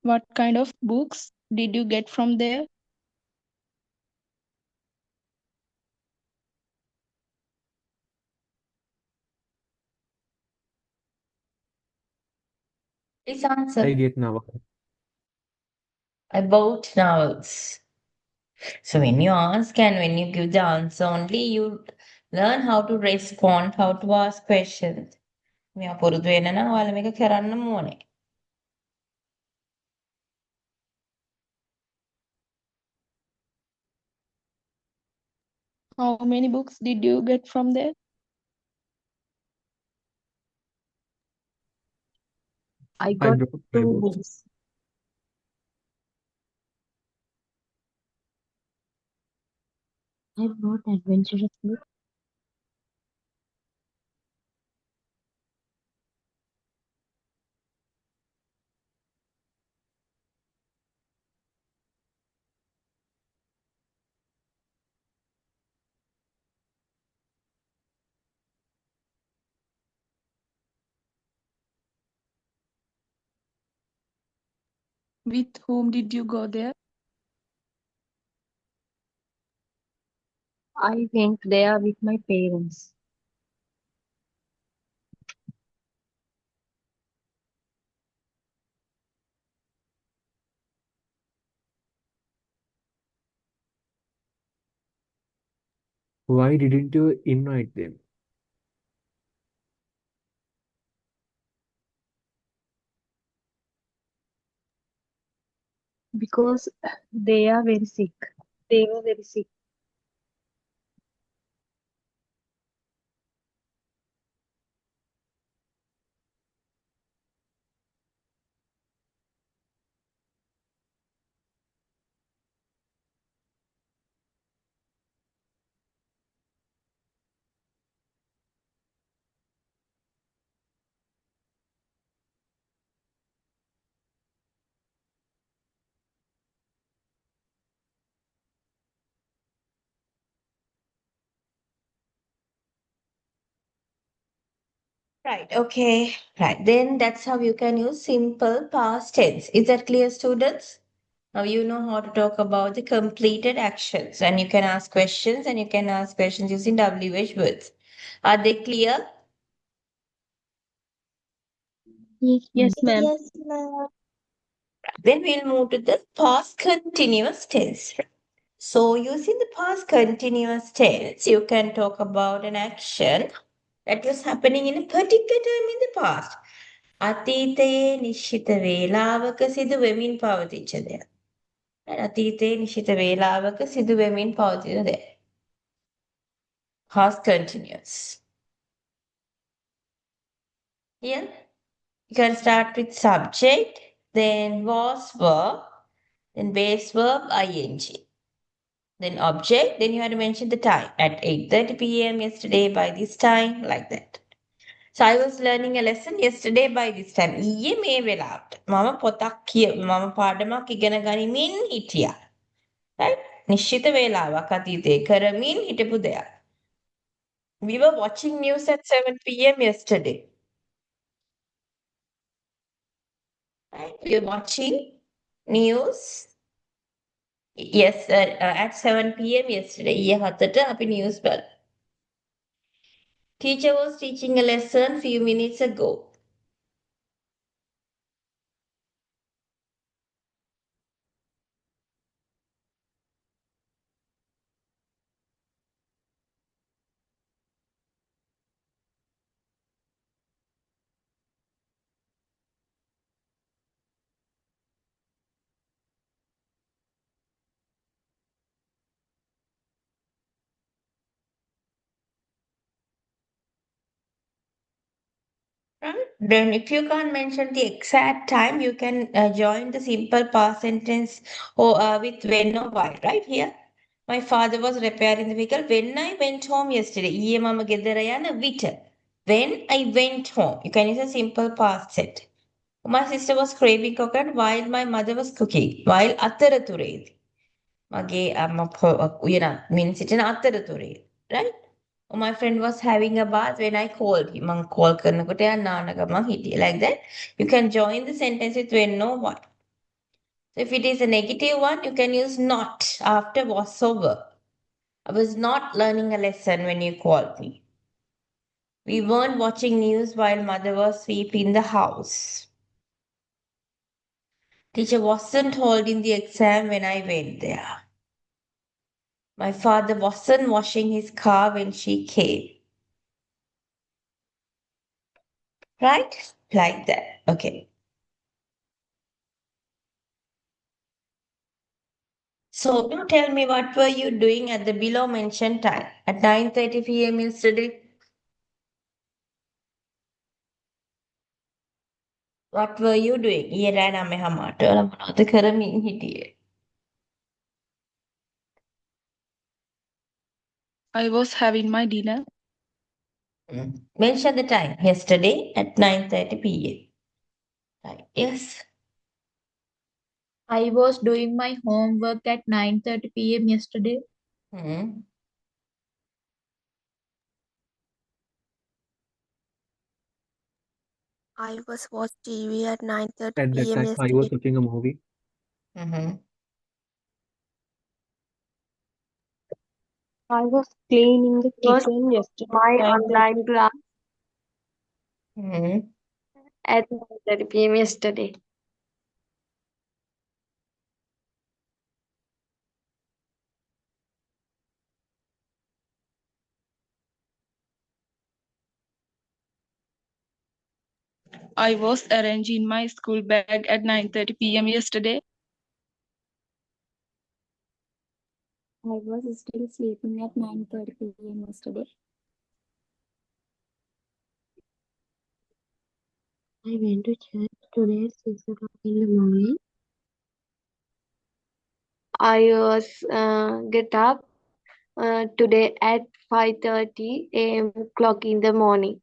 What kind of books did you get from there? Please I answer. get now. I bought novels. So when you ask and when you give the answer only, you learn how to respond, how to ask questions. මෙයා පුරුදු වෙන නම් ඔයාලා මේක කරන්නම ඕනේ. How many books did you get from there? I I got brought 5 two books. books. I brought adventurous books. With whom did you go there? I went there with my parents. Why didn't you invite them? Because they are very sick. They were very sick. Right, okay. Right, then that's how you can use simple past tense. Is that clear, students? Now you know how to talk about the completed actions and you can ask questions and you can ask questions using WH words. Are they clear? Yes, Yes, ma'am. ma'am. Yes, ma'am. Then we'll move to the past continuous tense. So using the past continuous tense, you can talk about an action that was happening in a particular time in the past. අතීතයේ නිශ්චිත වේලාවක සිදු වෙමින් පවතිච්ච දෙයක්. අතීතයේ නිශ්චිත වේලාවක සිදු වෙමින් පවතින දෙයක්. Past continuous. Here, you can start with subject, then was verb, then base verb ing. Then object, then you have to mention the time at 8:30 p.m. yesterday by this time, like that. So I was learning a lesson yesterday by this time. ඊයේ මේ වෙලාවට මම මම පාඩමක් ඉගෙන ගනිමින් හිටියා. Right? නිශ්චිත වේලාවක් අතීතේ කරමින් හිටපු දෙයක්. We were watching news at 7 p.m. yesterday. Right? We were watching news. Yes, at 7 p.m. yesterday. ඊයේ 7ට අපි news බලමු. Teacher was teaching a lesson few minutes ago. Right? Then if you can't mention the exact time, you can join the simple past sentence or with when or why, right here. My father was repairing the vehicle when I went home yesterday. ඊයේ මම ගෙදර යන විට. When I went home. You can use a simple past set. My sister was craving coconut while my mother was cooking. While අතරතුරේදී. මගේ අම්මා මින් සිටින අතරතුරේ. Right? Oh, my friend was having a bath when I called him. මං call කරනකොට එයා නාන ගමන් හිටියේ. Like that. You can join the sentence with when or what. So if it is a negative one, you can use not after was over. I was not learning a lesson when you called me. We weren't watching news while mother was sweeping the house. Teacher wasn't holding the exam when I went there. My father wasn't washing his car when she came. Right? Like that. Okay. So you tell me, what were you doing at the below mentioned time at 9:30 p.m. yesterday? What were you doing? ඊයේ රෑ 9 හමාරට ඔයාලා මොනවද කරමින් හිටියේ? I was having my dinner. Mention the time. Yesterday at 9:30 p.m. Right. Yes. I was doing my homework at 9:30 p.m. yesterday. Hmm. I was watching TV at 9:30 At that p.m. time, I was yesterday. watching a movie. Mm-hmm. I was cleaning the Was kitchen yesterday my at 9:30. online class Mm-hmm. at 9:30 p.m. yesterday. I was arranging my school bag at 9:30 p.m. yesterday. I was still sleeping at 9:30 p.m. yesterday. I went to church today at 6 o'clock in the morning. I was get up today at 5:30 a.m. clock in the morning.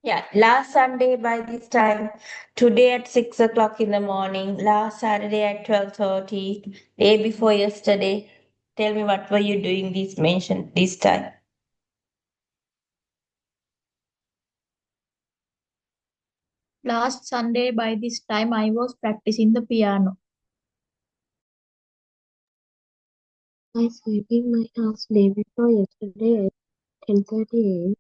Yeah, last Sunday by this time, today at 6 o'clock in the morning, last Saturday at 12:30, day before yesterday. Tell me, what were you doing this mention this time? Last Sunday by this time I was practicing the piano. I sweeping my house day before yesterday at 10:30 a.m.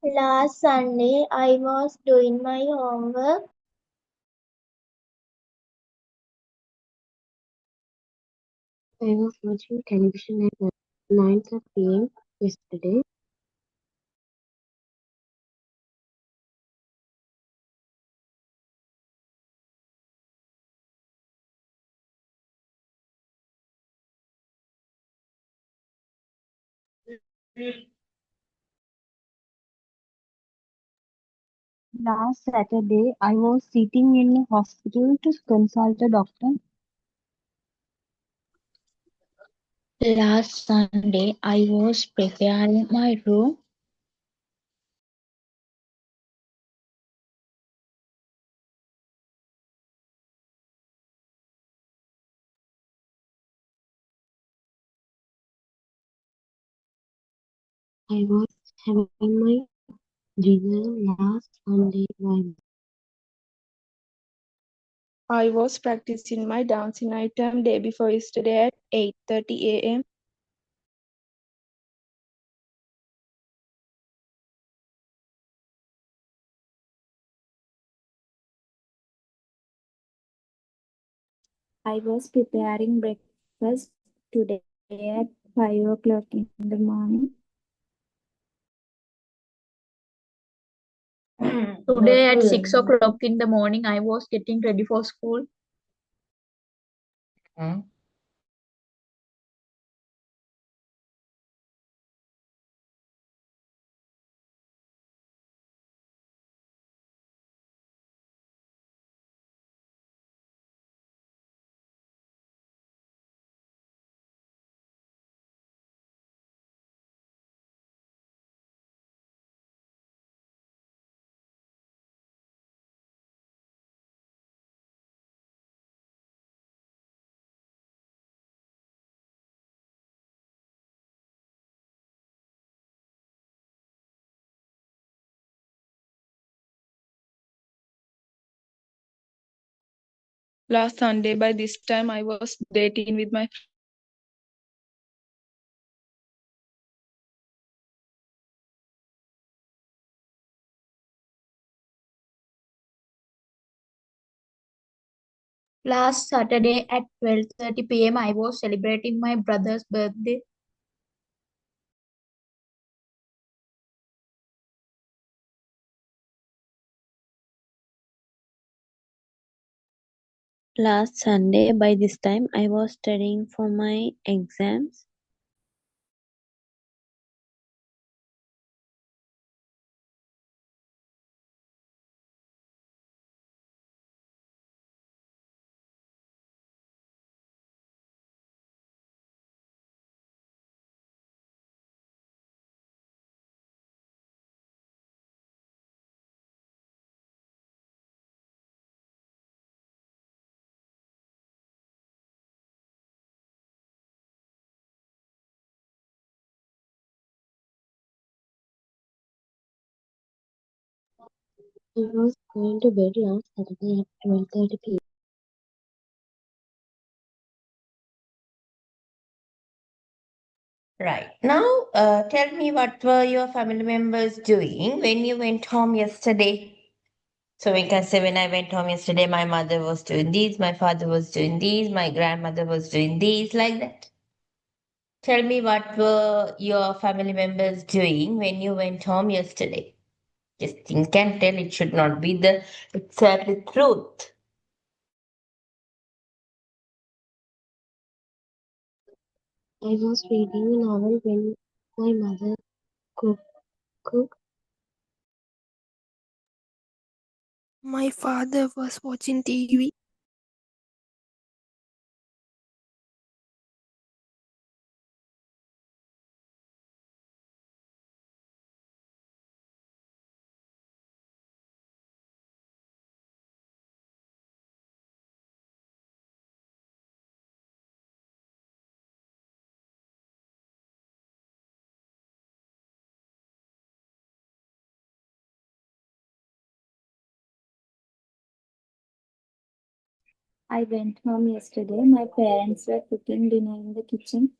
Last Sunday, I was doing my homework. I was watching television at 9:30 p.m. yesterday. Last Saturday, I was sitting in a hospital to consult a doctor. Last Sunday, I was preparing my room. I was having my dinner last Sunday night. I was practicing my dancing item day before yesterday at 8:30 a.m. I was preparing breakfast today at 5 o'clock in the morning. Today at 6 o'clock in the morning I was getting ready for school. Hmm. Last Sunday, by this time, I was dating with my Last Saturday at 12:30 p.m. I was celebrating my brother's birthday. Last Sunday, by this time, I was studying for my exams. I was going to bed last Saturday at 12:30 p.m. Right. Now, tell me what were your family members doing when you went home yesterday? So we can say when I went home yesterday, my mother was doing these, my father was doing these, my grandmother was doing these, like that. Tell me what were your family members doing when you went home yesterday? Just think and tell. It should not be the exact truth. I was reading a novel when my mother cooked. My father was watching TV. I went home yesterday. My parents were cooking dinner in the kitchen.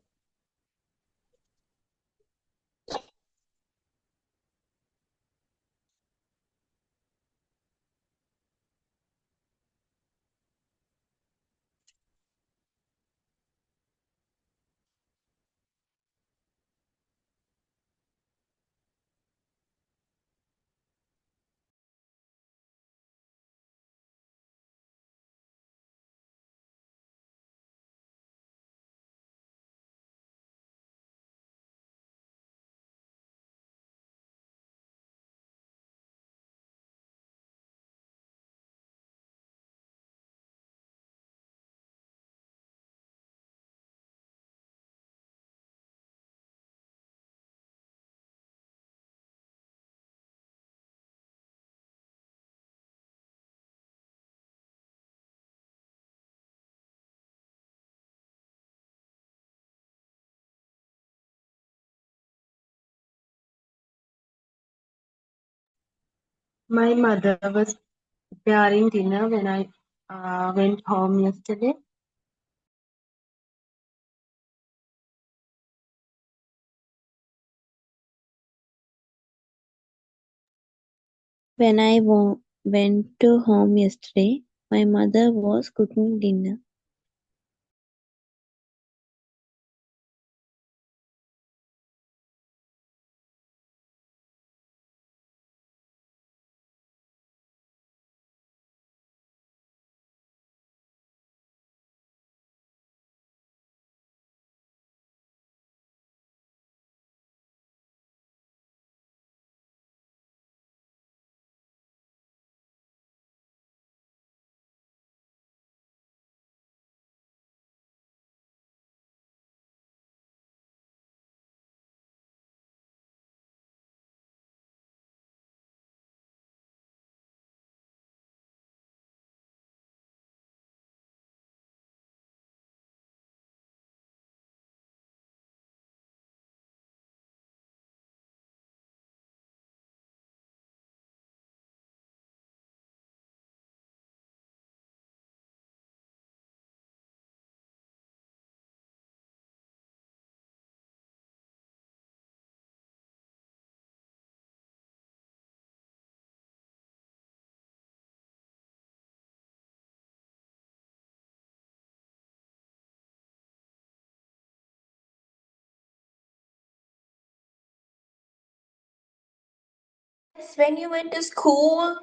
My mother was preparing dinner when I went home yesterday. When I went to home yesterday, my mother was cooking dinner. Yes, when you went to school.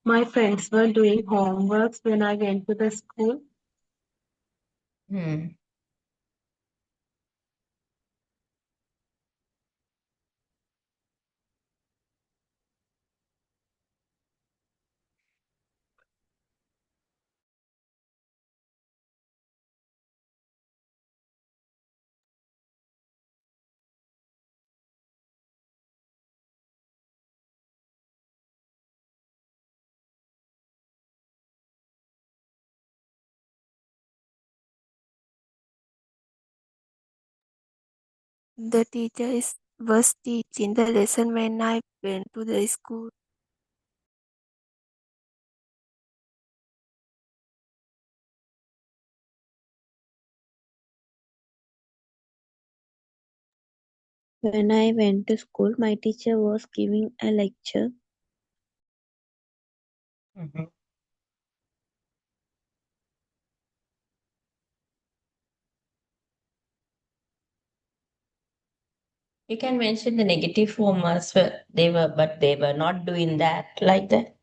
My friends were doing homeworks when I went to the school. Hmm. The was teaching the lesson when I went to the school. When I went to school, my teacher was giving a lecture. Mhm. You can mention the negative form as well. But they were not doing that like that.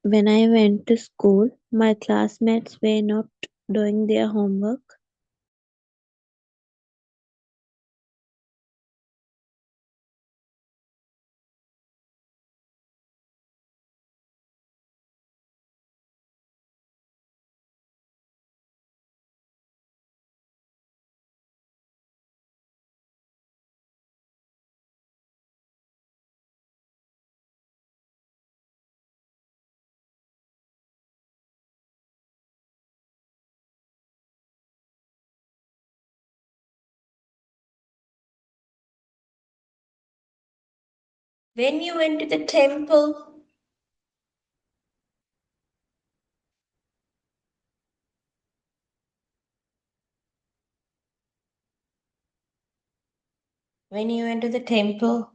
When I went to school, my classmates were not doing their homework. When you went to the temple. When you went to the temple.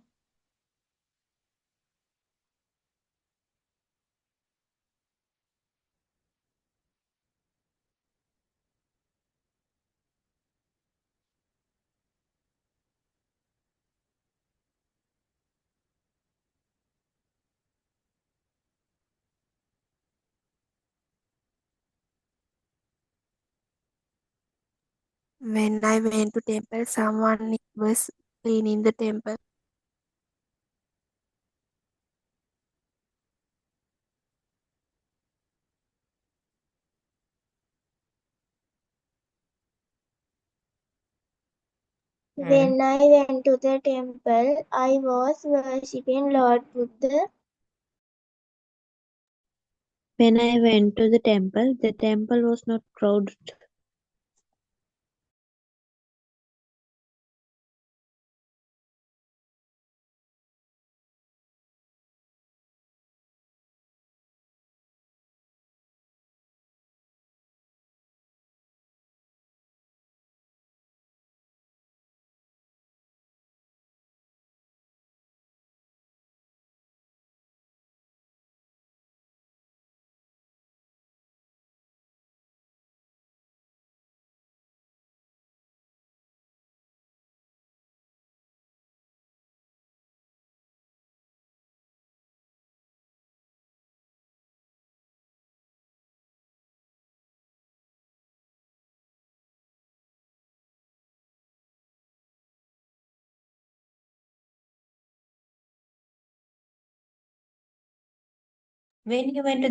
When I went to temple, someone was cleaning the temple. When I went to the temple, I was worshipping Lord Buddha. When I went to the temple was not crowded. When you went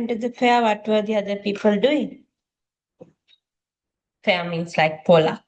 to the fair, what were the other people doing? Fair means like Polak.